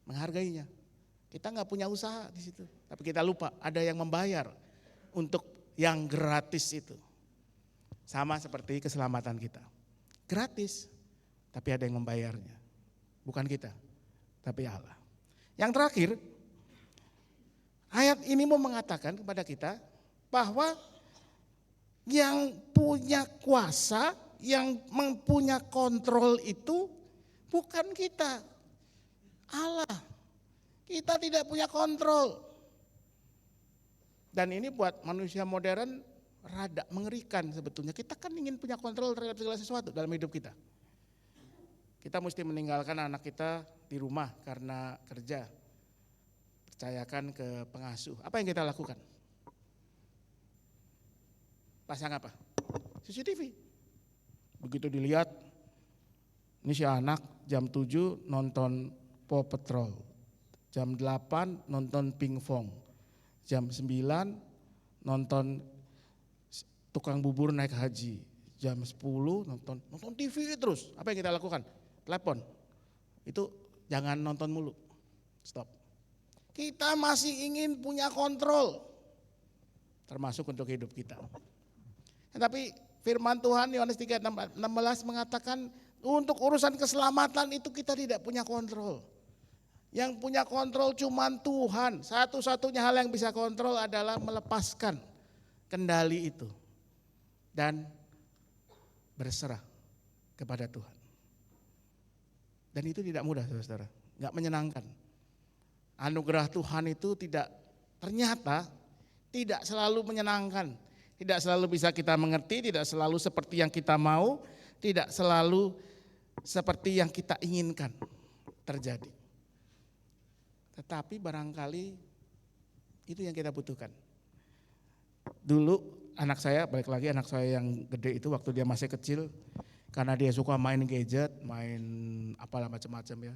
Speaker 2: menghargainya. Kita nggak punya usaha di situ, tapi kita lupa ada yang membayar untuk yang gratis itu. Sama seperti keselamatan kita, gratis, tapi ada yang membayarnya, bukan kita, tapi Allah. Yang terakhir, ayat ini mau mengatakan kepada kita bahwa yang punya kuasa, yang mempunyai kontrol itu bukan kita, Allah. Kita tidak punya kontrol. Dan ini buat manusia modern rada mengerikan sebetulnya. Kita kan ingin punya kontrol terhadap segala sesuatu dalam hidup kita. Kita mesti meninggalkan anak kita di rumah karena kerja. Percayakan ke pengasuh. Apa yang kita lakukan? Pasang apa? CCTV. Begitu dilihat, ini si anak jam 7 nonton Paw Patrol, jam 8 nonton Pingfong, jam 9 nonton tukang bubur naik haji, jam 10 nonton TV terus. Apa yang kita lakukan? Telepon. Itu jangan nonton mulu, stop. Kita masih ingin punya kontrol, termasuk untuk hidup kita. Tetapi firman Tuhan Yohanes 3:16 mengatakan untuk urusan keselamatan itu kita tidak punya kontrol. Yang punya kontrol cuman Tuhan. Satu-satunya hal yang bisa kontrol adalah melepaskan kendali itu dan berserah kepada Tuhan. Dan itu tidak mudah, saudara, nggak menyenangkan. Anugerah Tuhan itu ternyata tidak selalu menyenangkan. Tidak selalu bisa kita mengerti, tidak selalu seperti yang kita mau, tidak selalu seperti yang kita inginkan terjadi. Tetapi barangkali itu yang kita butuhkan. Dulu anak saya, balik lagi anak saya yang gede itu waktu dia masih kecil, karena dia suka main gadget, main apalah macam-macam ya,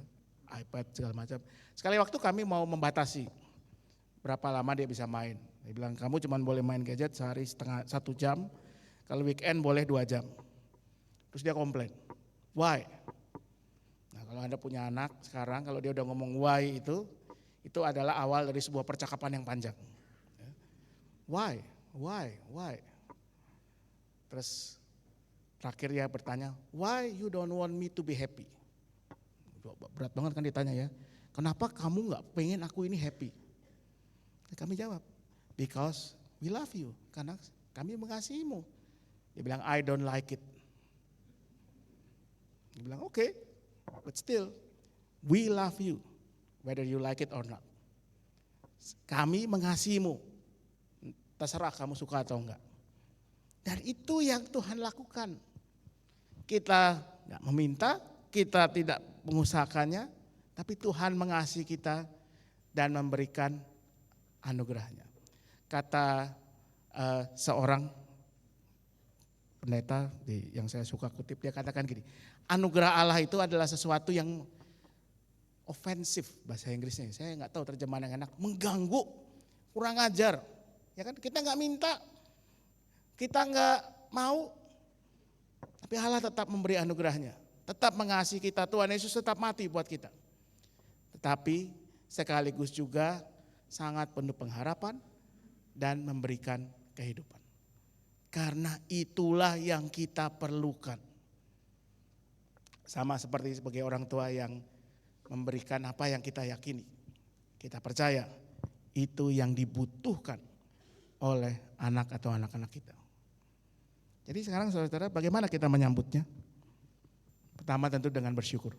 Speaker 2: iPad segala macam. Sekali waktu kami mau membatasi berapa lama dia bisa main. Dia bilang kamu cuma boleh main gadget sehari 1 jam, kalau weekend boleh 2 jam. Terus dia komplain, why? Nah kalau Anda punya anak sekarang, kalau dia udah ngomong why itu adalah awal dari sebuah percakapan yang panjang. Why? Terus terakhir dia bertanya, why you don't want me to be happy? Berat banget kan ditanya ya, kenapa kamu gak pengen aku ini happy? Kami jawab, because we love you, karena kami mengasihimu. Dia bilang, I don't like it. Dia bilang, okay, but still, we love you, whether you like it or not. Kami mengasihimu, terserah kamu suka atau enggak. Dan itu yang Tuhan lakukan. Kita enggak meminta, kita tidak mengusahakannya, tapi Tuhan mengasihi kita dan memberikan anugerahnya. Kata seorang pendeta yang saya suka kutip, dia katakan gini, anugerah Allah itu adalah sesuatu yang ofensif bahasa Inggrisnya. Saya nggak tahu terjemahan yang enak, mengganggu, kurang ajar. Ya kan, kita nggak minta, kita nggak mau, tapi Allah tetap memberi anugerahnya, tetap mengasihi kita. Tuhan Yesus tetap mati buat kita, tetapi sekaligus juga sangat penuh pengharapan dan memberikan kehidupan. Karena itulah yang kita perlukan. Sama seperti sebagai orang tua yang memberikan apa yang kita yakini, kita percaya itu yang dibutuhkan oleh anak atau anak-anak kita. Jadi sekarang saudara, bagaimana kita menyambutnya? Pertama tentu dengan bersyukur.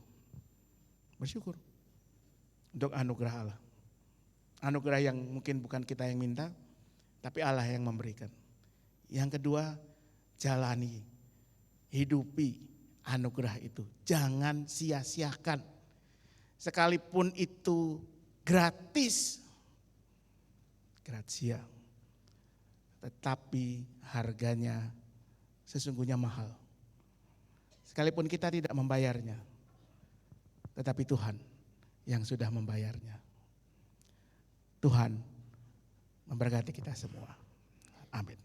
Speaker 2: Bersyukur untuk anugerah Allah. Anugerah yang mungkin bukan kita yang minta, tapi Allah yang memberikan. Yang kedua, jalani, hidupi anugerah itu. Jangan sia-siakan. Sekalipun itu gratis, gratia, tetapi harganya sesungguhnya mahal. Sekalipun kita tidak membayarnya, tetapi Tuhan yang sudah membayarnya. Tuhan memberkati kita semua. Amin.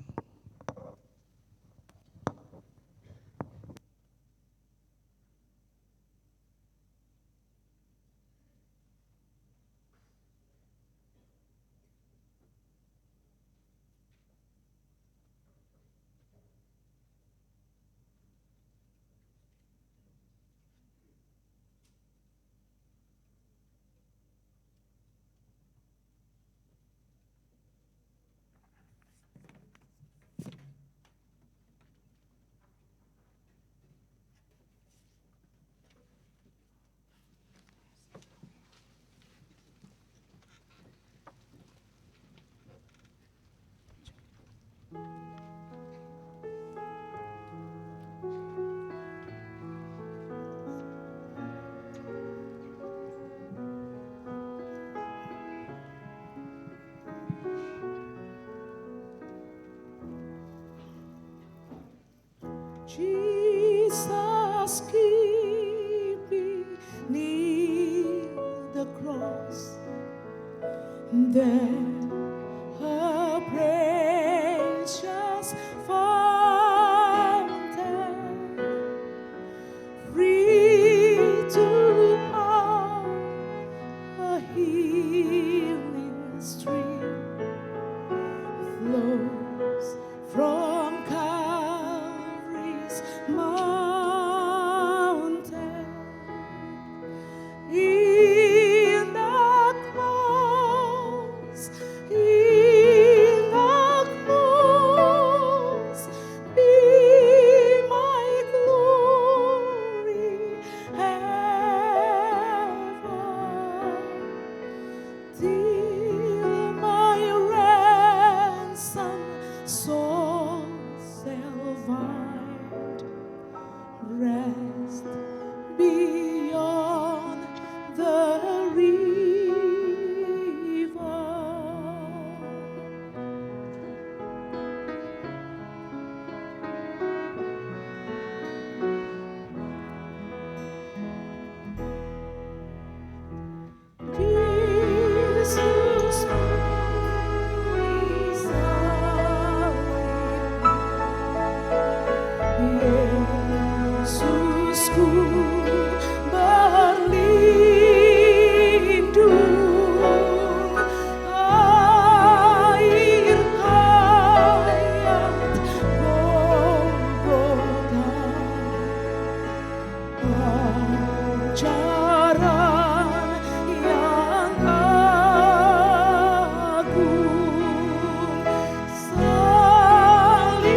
Speaker 4: There a precious fountain, free to all, a healing stream flows from Calvary's mountain. In the clouds, be my glory ever, till my ransom soul shall find rest beyond the river. Jesus, please Yesusku berlindung, air hayat Golgota, pancaran yang agung, salibmu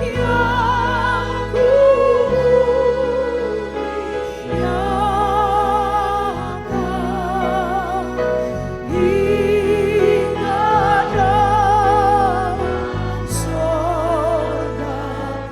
Speaker 4: yang ku muliakan hingga dalam sorga ada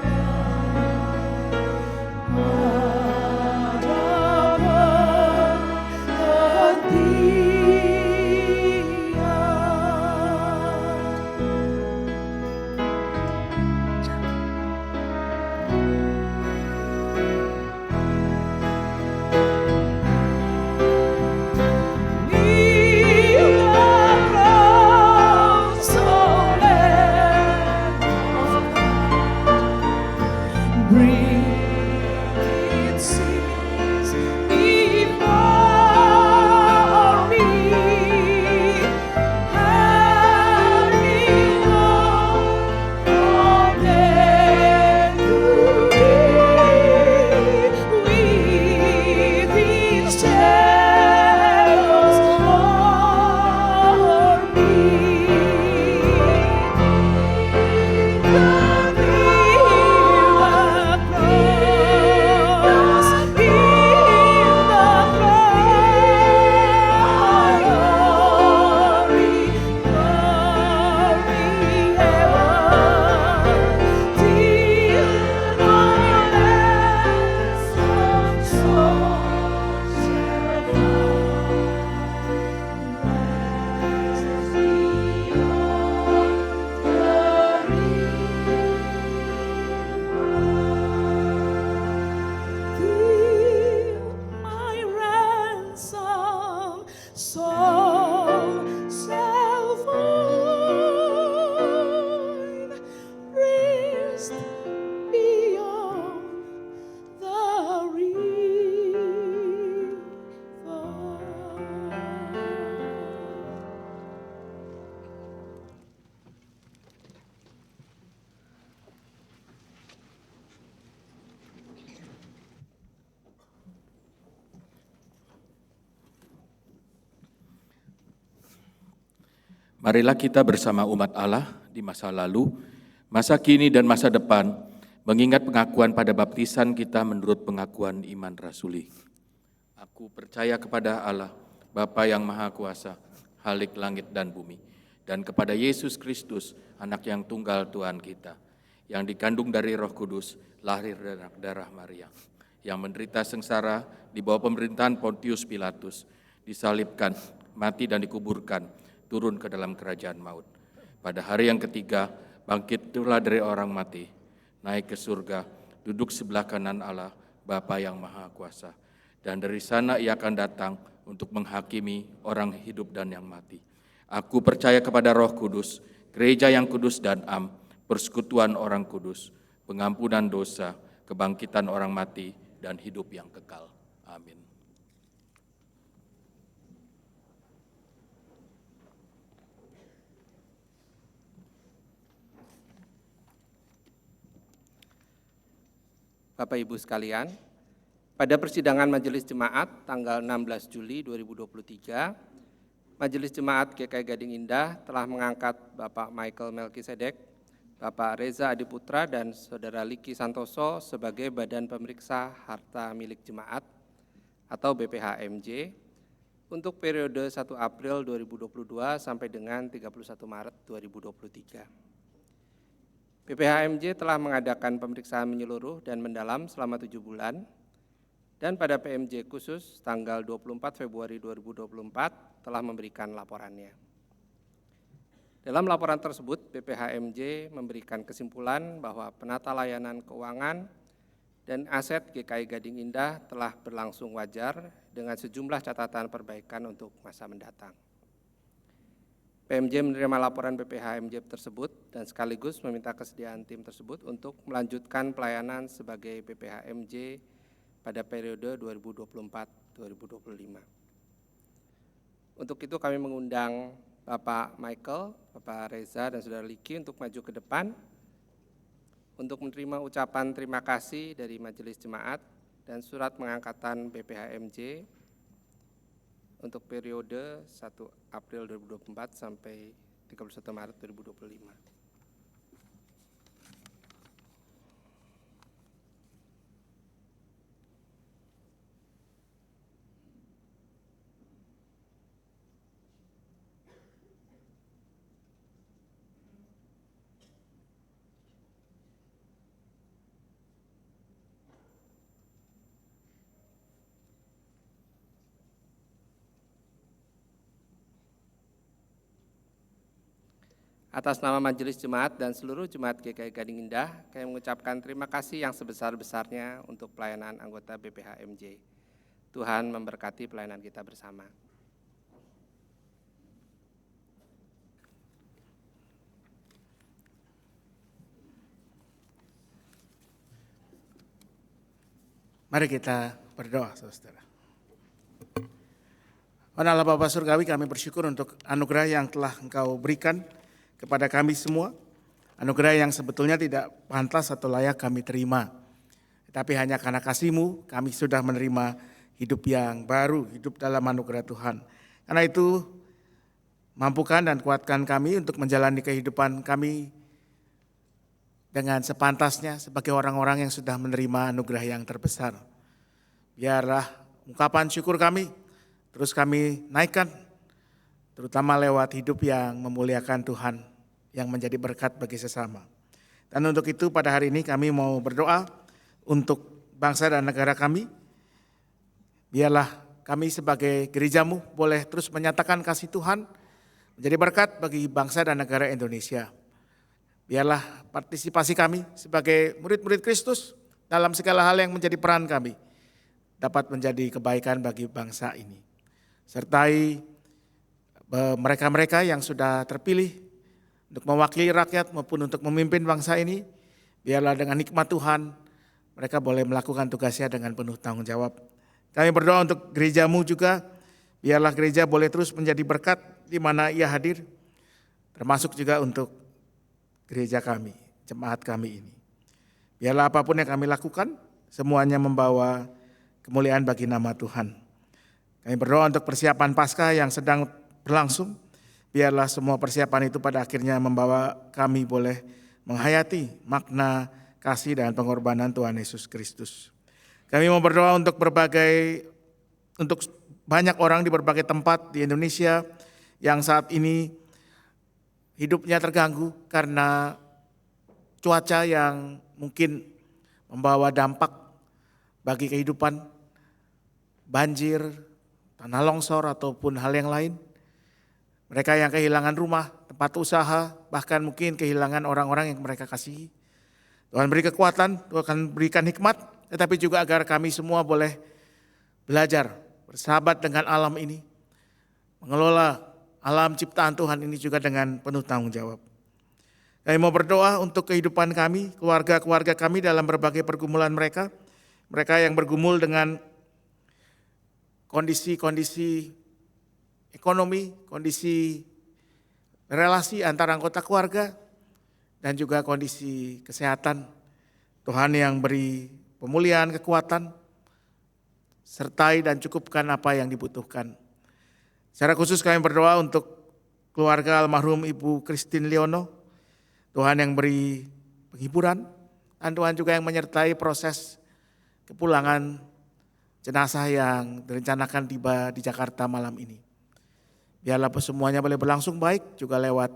Speaker 4: Bring it sins before me, having known from day to day, with its shadows o'er me. My ransom soul shall find rest beyond the river.
Speaker 1: Marilah kita bersama umat Allah di masa lalu, masa kini dan masa depan, mengingat pengakuan pada baptisan kita menurut pengakuan iman rasuli. Aku percaya kepada Allah, Bapa yang Maha Kuasa, Khalik langit dan bumi, dan kepada Yesus Kristus, anak yang tunggal Tuhan kita, yang dikandung dari Roh Kudus, lahir dari darah Maria, yang menderita sengsara di bawah pemerintahan Pontius Pilatus, disalibkan, mati dan dikuburkan, turun ke dalam kerajaan maut. Pada hari yang ketiga, bangkit pula dari orang mati, naik ke surga, duduk sebelah kanan Allah, Bapa yang Maha Kuasa. Dan dari sana ia akan datang untuk menghakimi orang hidup dan yang mati. Aku percaya kepada Roh Kudus, gereja yang kudus dan am, persekutuan orang kudus, pengampunan dosa, kebangkitan orang mati, dan hidup yang kekal. Amin.
Speaker 7: Bapak Ibu sekalian, pada persidangan Majelis Jemaat tanggal 16 Juli 2023, Majelis Jemaat GKI Gading Indah telah mengangkat Bapak Michael Melkisedek, Bapak Reza Adiputra, dan Saudara Liki Santoso sebagai Badan Pemeriksa Harta Milik Jemaat atau BPHMJ untuk periode 1 April 2022 sampai dengan 31 Maret 2023. BPHMJ telah mengadakan pemeriksaan menyeluruh dan mendalam selama 7 bulan, dan pada PMJ khusus tanggal 24 Februari 2024 telah memberikan laporannya. Dalam laporan tersebut, BPHMJ memberikan kesimpulan bahwa penata layanan keuangan dan aset GKI Gading Indah telah berlangsung wajar dengan sejumlah catatan perbaikan untuk masa mendatang. PMJ menerima laporan BPHMJ tersebut dan sekaligus meminta kesediaan tim tersebut untuk melanjutkan pelayanan sebagai BPHMJ pada periode 2024-2025. Untuk itu kami mengundang Bapak Michael, Bapak Reza, dan Saudara Liki untuk maju ke depan untuk menerima ucapan terima kasih dari Majelis Jemaat dan surat pengangkatan BPHMJ untuk periode 1 April 2024 sampai 31 Maret 2025. Atas nama Majelis Jemaat dan seluruh Jemaat GKI Gading Indah, kami mengucapkan terima kasih yang sebesar-besarnya untuk pelayanan anggota BPHMJ. Tuhan memberkati pelayanan kita bersama.
Speaker 2: Mari kita berdoa, saudara. Allah Bapa Surgawi, kami bersyukur untuk anugerah yang telah Engkau berikan kepada kami semua, anugerah yang sebetulnya tidak pantas atau layak kami terima. Tapi hanya karena kasih-Mu kami sudah menerima hidup yang baru, hidup dalam anugerah Tuhan. Karena itu mampukan dan kuatkan kami untuk menjalani kehidupan kami dengan sepantasnya sebagai orang-orang yang sudah menerima anugerah yang terbesar. Biarlah ungkapan syukur kami terus kami naikkan, terutama lewat hidup yang memuliakan Tuhan, yang menjadi berkat bagi sesama. Dan untuk itu pada hari ini kami mau berdoa untuk bangsa dan negara kami. Biarlah kami sebagai gereja-Mu boleh terus menyatakan kasih Tuhan, menjadi berkat bagi bangsa dan negara Indonesia. Biarlah partisipasi kami sebagai murid-murid Kristus dalam segala hal yang menjadi peran kami dapat menjadi kebaikan bagi bangsa ini. Sertai mereka-mereka yang sudah terpilih untuk mewakili rakyat maupun untuk memimpin bangsa ini, biarlah dengan hikmat Tuhan mereka boleh melakukan tugasnya dengan penuh tanggung jawab. Kami berdoa untuk gereja-Mu juga, biarlah gereja boleh terus menjadi berkat di mana ia hadir, termasuk juga untuk gereja kami, jemaat kami ini. Biarlah apapun yang kami lakukan, semuanya membawa kemuliaan bagi nama Tuhan. Kami berdoa untuk persiapan Paskah yang sedang berlangsung. Biarlah semua persiapan itu pada akhirnya membawa kami boleh menghayati makna kasih dan pengorbanan Tuhan Yesus Kristus. Kami mau berdoa untuk banyak orang di berbagai tempat di Indonesia yang saat ini hidupnya terganggu karena cuaca yang mungkin membawa dampak bagi kehidupan, banjir, tanah longsor ataupun hal yang lain. Mereka yang kehilangan rumah, tempat usaha, bahkan mungkin kehilangan orang-orang yang mereka kasihi. Tuhan beri kekuatan, Tuhan berikan hikmat tetapi juga agar kami semua boleh belajar bersahabat dengan alam ini, mengelola alam ciptaan Tuhan ini juga dengan penuh tanggung jawab. Kami mau berdoa untuk kehidupan kami, keluarga-keluarga kami dalam berbagai pergumulan mereka yang bergumul dengan kondisi-kondisi ekonomi, kondisi relasi antara anggota keluarga, dan juga kondisi kesehatan. Tuhan yang beri pemulihan, kekuatan, sertai dan cukupkan apa yang dibutuhkan. Secara khusus kami berdoa untuk keluarga almarhum Ibu Christine Leono, Tuhan yang beri penghiburan, dan Tuhan juga yang menyertai proses kepulangan jenazah yang direncanakan tiba di Jakarta malam ini. Biarlah semuanya boleh berlangsung baik, juga lewat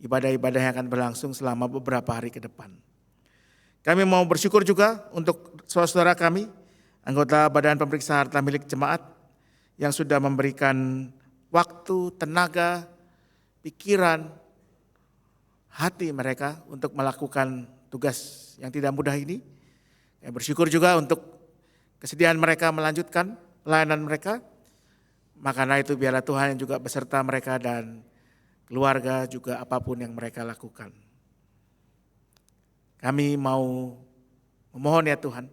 Speaker 2: ibadah-ibadah yang akan berlangsung selama beberapa hari ke depan. Kami mau bersyukur juga untuk saudara-saudara kami, anggota Badan Pemeriksa Harta Milik Jemaat, yang sudah memberikan waktu, tenaga, pikiran, hati mereka untuk melakukan tugas yang tidak mudah ini. Kami bersyukur juga untuk kesediaan mereka melanjutkan pelayanan mereka. Makanya itu biarlah Tuhan yang juga beserta mereka dan keluarga juga apapun yang mereka lakukan. Kami mau memohon ya Tuhan,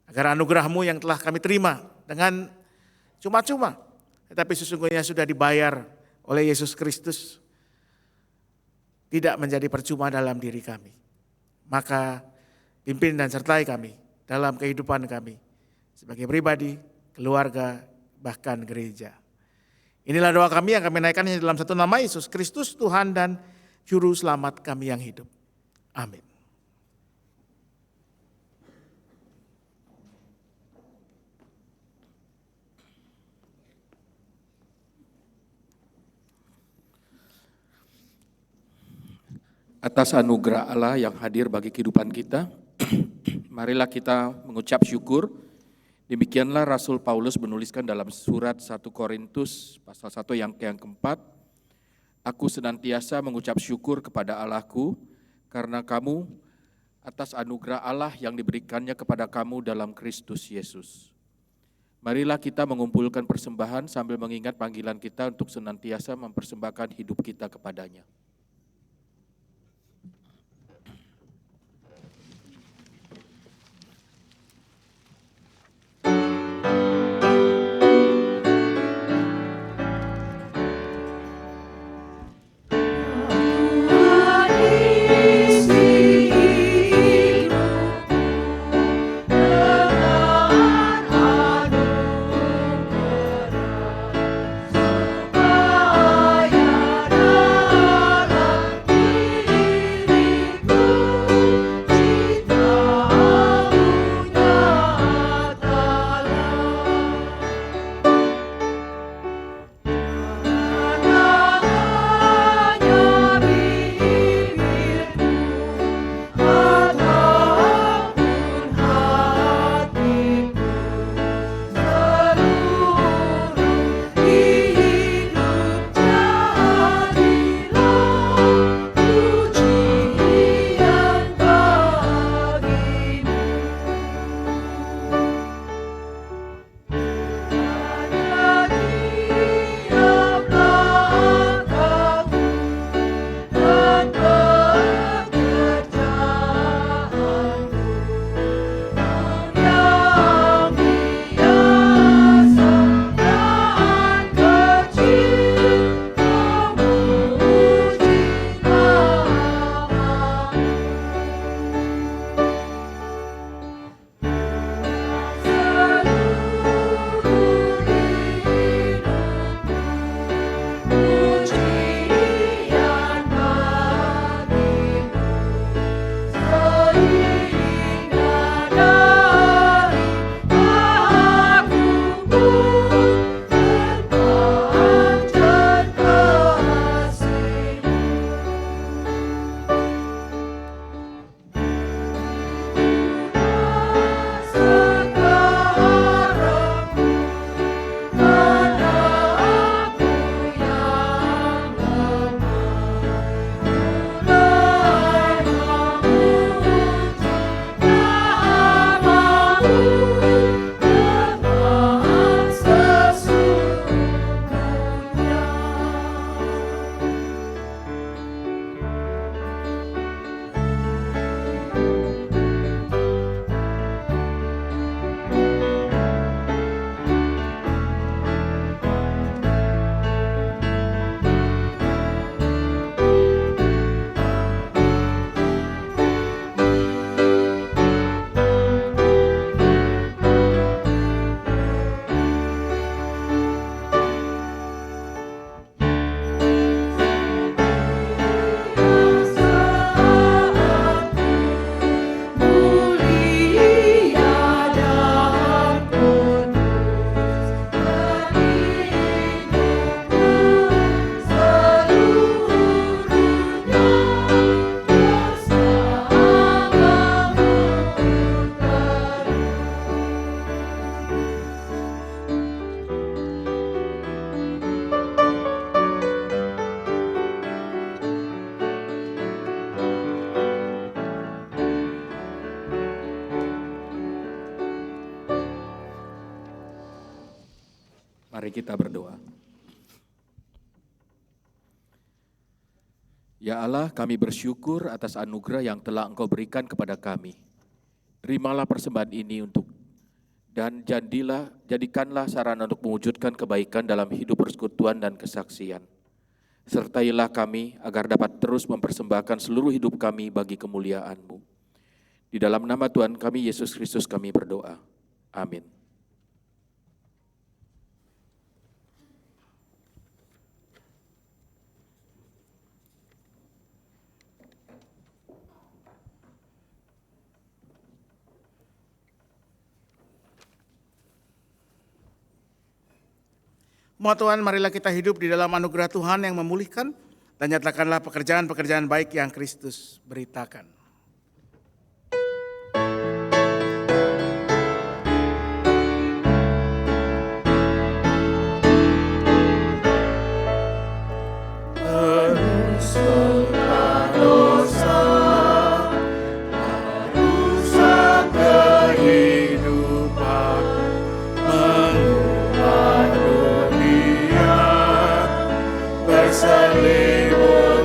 Speaker 2: agar anugerah-Mu yang telah kami terima dengan cuma-cuma, tetapi sesungguhnya sudah dibayar oleh Yesus Kristus, tidak menjadi percuma dalam diri kami. Maka pimpin dan sertai kami dalam kehidupan kami sebagai pribadi, keluarga, bahkan gereja. Inilah doa kami yang kami naikkan dalam satu nama, Yesus Kristus, Tuhan dan Juru Selamat kami yang hidup. Amin.
Speaker 1: Atas anugerah Allah yang hadir bagi kehidupan kita, marilah kita mengucap syukur. Demikianlah Rasul Paulus menuliskan dalam surat 1 Korintus pasal 1 yang keempat, aku senantiasa mengucap syukur kepada Allahku karena kamu atas anugerah Allah yang diberikannya kepada kamu dalam Kristus Yesus. Marilah kita mengumpulkan persembahan sambil mengingat panggilan kita untuk senantiasa mempersembahkan hidup kita kepadanya.
Speaker 4: Supaya
Speaker 1: Mari kita berdoa. Ya Allah, kami bersyukur atas anugerah yang telah Engkau berikan kepada kami. Terimalah persembahan ini dan jadikanlah sarana untuk mewujudkan kebaikan dalam hidup persekutuan dan kesaksian. Sertailah kami agar dapat terus mempersembahkan seluruh hidup kami bagi kemuliaan-Mu. Di dalam nama Tuhan kami, Yesus Kristus, kami berdoa. Amin.
Speaker 2: Mohon Tuhan, marilah kita hidup di dalam anugerah Tuhan yang memulihkan dan nyatakanlah pekerjaan-pekerjaan baik yang Kristus beritakan.
Speaker 5: Selimut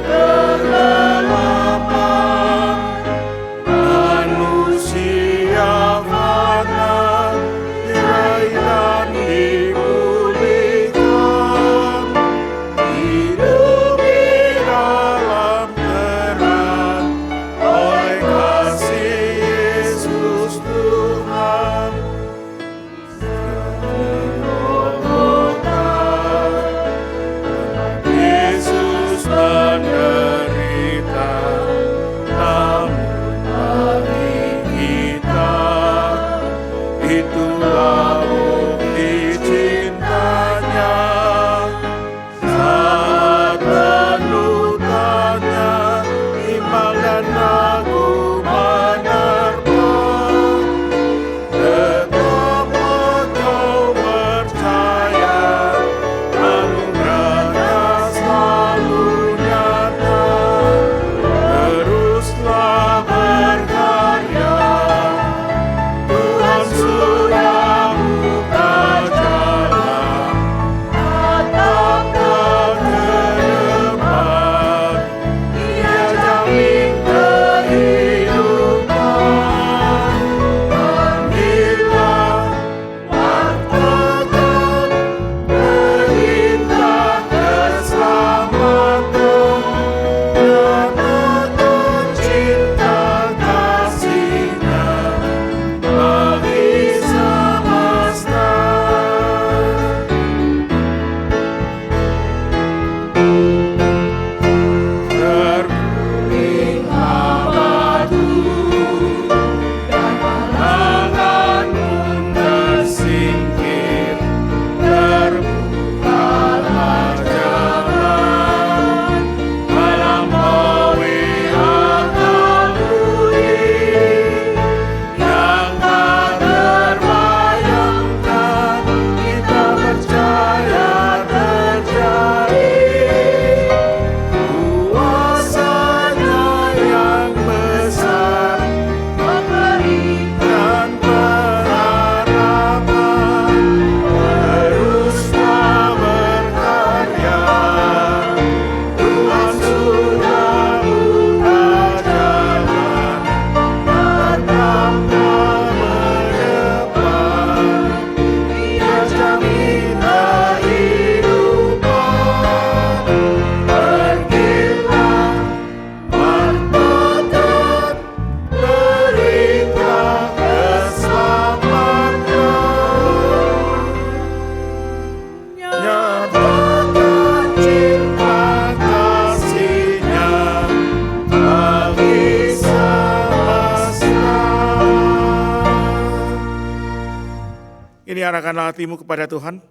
Speaker 2: Ini arahkanlah hatimu kepada Tuhan.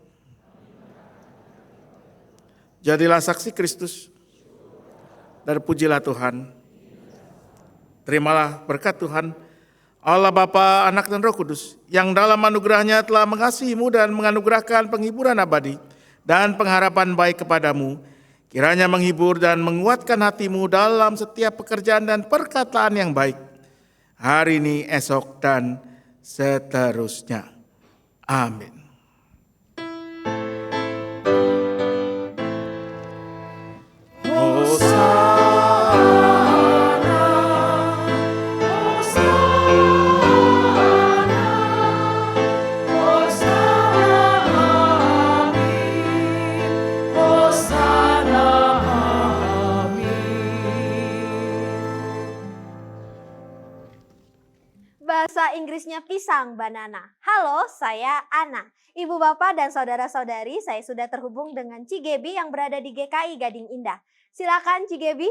Speaker 2: Jadilah saksi Kristus dan pujilah Tuhan. Terimalah berkat Tuhan, Allah Bapa, Anak dan Roh Kudus, yang dalam anugerahnya telah mengasihimu dan menganugerahkan penghiburan abadi dan pengharapan baik kepadamu. Kiranya menghibur dan menguatkan hatimu dalam setiap pekerjaan dan perkataan yang baik, hari ini, esok, dan seterusnya. Amin.
Speaker 8: manisnya pisang, banana. Halo, saya Ana. Ibu bapak dan saudara-saudari, saya sudah terhubung dengan Cigebi yang berada di GKI Gading Indah. Silakan Cigebi.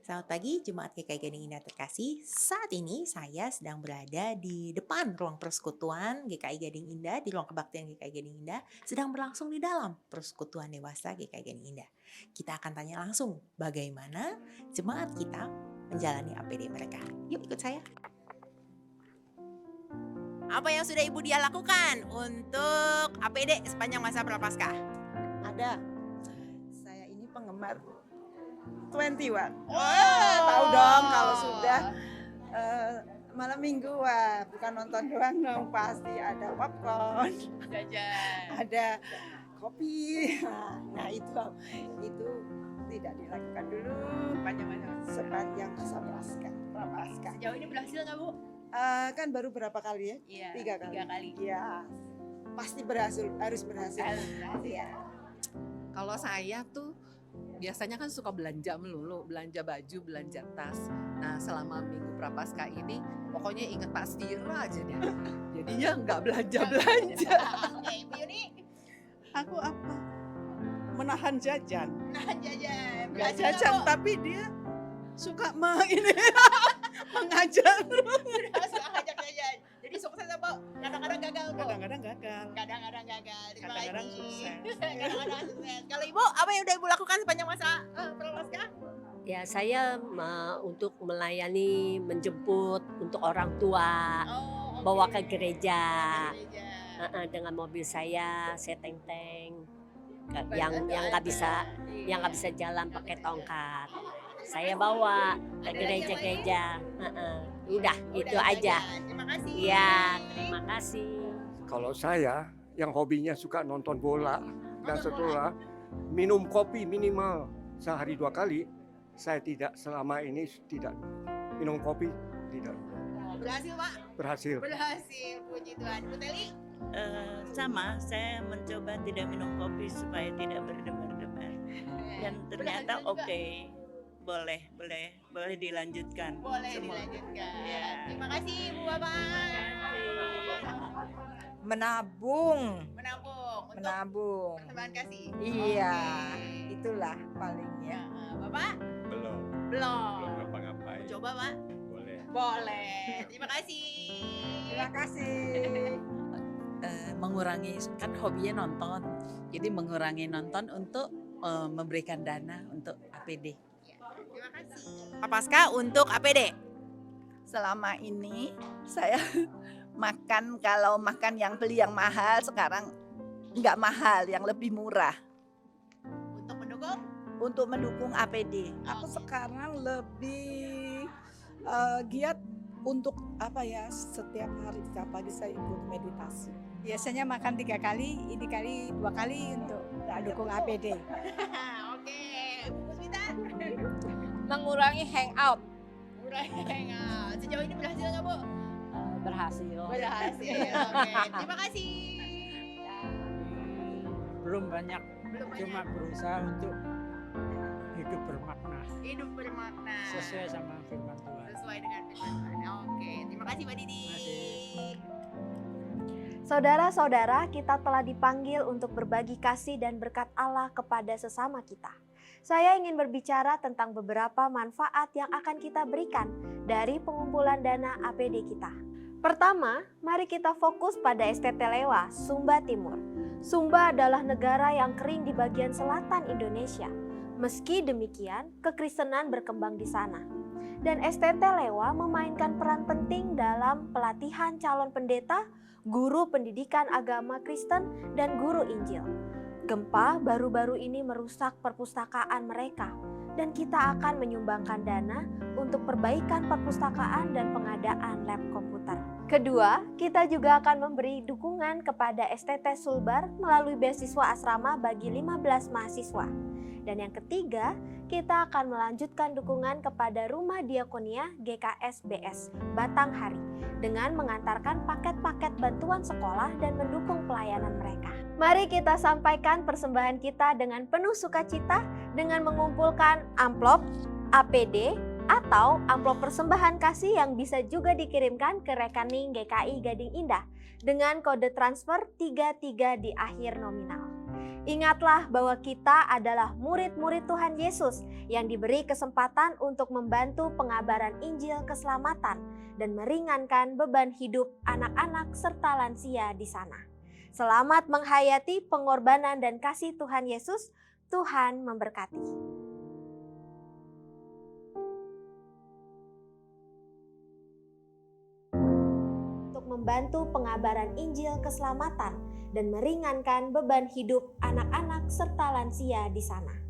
Speaker 9: Selamat pagi Jemaat GKI Gading Indah terkasih. Saat ini saya sedang berada di depan ruang persekutuan GKI Gading Indah, di ruang kebaktian GKI Gading Indah, sedang berlangsung di dalam persekutuan dewasa GKI Gading Indah. Kita akan tanya langsung bagaimana jemaat kita menjalani APD mereka. Yuk ikut saya. Apa yang sudah Ibu Dia lakukan untuk APD sepanjang masa Prapaskah?
Speaker 10: Ada. Saya ini penggemar 21. Tahu dong kalau sudah malam minggu, wah bukan nonton doang dong, pasti ada popcorn, ada kopi. Nah itu tidak dilakukan dulu sepanjang masa Prapaskah.
Speaker 9: Sejauh ini berhasil nggak Bu?
Speaker 10: Kan baru berapa kali ya?
Speaker 9: Iya,
Speaker 10: 3 kali.
Speaker 9: 3 kali.
Speaker 10: Iya, pasti harus berhasil.
Speaker 9: Iya.
Speaker 11: Kalau saya tuh biasanya kan suka belanja melulu, belanja baju, belanja tas. Nah selama minggu Prapaskah ini pokoknya inget Pak Stira aja deh. Jadinya nggak belanja-belanja.
Speaker 9: Oke, Ibu Yuni.
Speaker 10: Aku apa? Menahan jajan.
Speaker 9: Nahan jajan.
Speaker 10: Nggak
Speaker 9: Berhasil
Speaker 10: jajan,
Speaker 9: nggak, Bu?
Speaker 10: tapi dia suka mengajak.
Speaker 9: Berhasil ngajak jajan. Jadi sukses ya, Bu? Kadang-kadang gagal, Bu?
Speaker 10: Kadang-kadang gagal.
Speaker 9: Kadang-kadang gagal. Terima
Speaker 10: Kadang-kadang
Speaker 9: kasih.
Speaker 10: sukses.
Speaker 9: Kadang-kadang sukses. Kalau Ibu, apa yang udah Ibu lakukan sepanjang masa Prapaskah?
Speaker 12: Ya saya untuk melayani, menjemput untuk orang tua,
Speaker 9: Oh, oke.
Speaker 12: bawa ke gereja.
Speaker 9: Gereja.
Speaker 12: Dengan mobil saya teng-teng.
Speaker 9: Bantu
Speaker 12: Yang nggak
Speaker 9: aja.
Speaker 12: bisa
Speaker 9: Iya.
Speaker 12: yang nggak bisa jalan pakai tongkat. Saya bawa ke
Speaker 9: Ada lagi yang
Speaker 12: gereja-gereja. Udah itu
Speaker 9: Udah
Speaker 12: aja.
Speaker 9: jajan. Terima kasih.
Speaker 12: Ya, terima kasih.
Speaker 13: Kalau saya yang hobinya suka nonton bola dan
Speaker 9: Nonton
Speaker 13: setelah minum kopi minimal sehari 2 kali, saya tidak selama ini tidak minum kopi, tidak
Speaker 9: Berhasil, Pak?
Speaker 13: berhasil.
Speaker 9: Berhasil, puji Tuhan. Bu Teli?
Speaker 14: Sama, saya mencoba tidak minum kopi supaya tidak berdebar-debar. Dan ternyata
Speaker 9: Berhasil juga?
Speaker 14: oke. Boleh dilanjutkan.
Speaker 9: Boleh
Speaker 14: semua.
Speaker 9: dilanjutkan.
Speaker 14: Ya.
Speaker 9: Terima kasih, Bu Bapak.
Speaker 10: Menabung.
Speaker 9: Menabung untuk
Speaker 10: Menabung.
Speaker 9: persembahan kasih.
Speaker 10: Iya,
Speaker 9: Oke.
Speaker 10: itulah palingnya.
Speaker 9: Bapak?
Speaker 13: Belum
Speaker 9: Belum.
Speaker 13: ngapa-ngapain.
Speaker 9: Coba, Pak?
Speaker 13: Boleh.
Speaker 9: Boleh. Terima kasih.
Speaker 10: Terima kasih.
Speaker 11: Mengurangi, kan hobinya nonton. Jadi mengurangi nonton untuk memberikan dana untuk APD.
Speaker 9: Terima kasih. Prapaskah untuk APD.
Speaker 10: Selama ini saya kalau makan yang beli yang mahal, sekarang nggak mahal, yang lebih murah.
Speaker 9: Untuk mendukung?
Speaker 10: Untuk mendukung APD. Aku sekarang lebih giat untuk setiap hari setiap pagi saya ikut meditasi.
Speaker 15: Biasanya makan 3 kali, ini kali 2 kali untuk dukung APD.
Speaker 9: Oke, Bu Puspita?
Speaker 15: Mengurangi hangout.
Speaker 9: Mengurangi hangout. Sejauh ini berhasil nggak, Bu?
Speaker 12: Berhasil.
Speaker 9: Berhasil. Oke, terima kasih.
Speaker 15: Belum banyak,
Speaker 9: Belum
Speaker 15: cuma
Speaker 9: banyak.
Speaker 15: berusaha untuk hidup bermakna.
Speaker 9: Hidup bermakna.
Speaker 15: Sesuai sama firman Tuhan.
Speaker 9: Sesuai dengan firman Tuhan. Oke, terima kasih Mbak Didi.
Speaker 8: Saudara-saudara, kita telah dipanggil untuk berbagi kasih dan berkat Allah kepada sesama kita. Saya ingin berbicara tentang beberapa manfaat yang akan kita berikan dari pengumpulan dana APD kita. Pertama, mari kita fokus pada STT Lewa, Sumba Timur. Sumba adalah negara yang kering di bagian selatan Indonesia. Meski demikian, kekristenan berkembang di sana. Dan STT Lewa memainkan peran penting dalam pelatihan calon pendeta, guru pendidikan agama Kristen, dan guru Injil. Gempa baru-baru ini merusak perpustakaan mereka, dan kita akan menyumbangkan dana untuk perbaikan perpustakaan dan pengadaan lab komputer. Kedua, kita juga akan memberi dukungan kepada STT Sulbar melalui beasiswa asrama bagi 15 mahasiswa. Dan yang ketiga, kita akan melanjutkan dukungan kepada Rumah Diakonia GKSBS Batanghari dengan mengantarkan paket-paket bantuan sekolah dan mendukung pelayanan mereka. Mari kita sampaikan persembahan kita dengan penuh sukacita dengan mengumpulkan amplop, APD, atau amplop persembahan kasih yang bisa juga dikirimkan ke rekening GKI Gading Indah dengan kode transfer 33 di akhir nominal. Ingatlah bahwa kita adalah murid-murid Tuhan Yesus yang diberi kesempatan untuk membantu pengabaran Injil keselamatan dan meringankan beban hidup anak-anak serta lansia di sana. Selamat menghayati pengorbanan dan kasih Tuhan Yesus. Tuhan memberkati. Membantu pengabaran Injil keselamatan dan meringankan beban hidup anak-anak serta lansia di sana.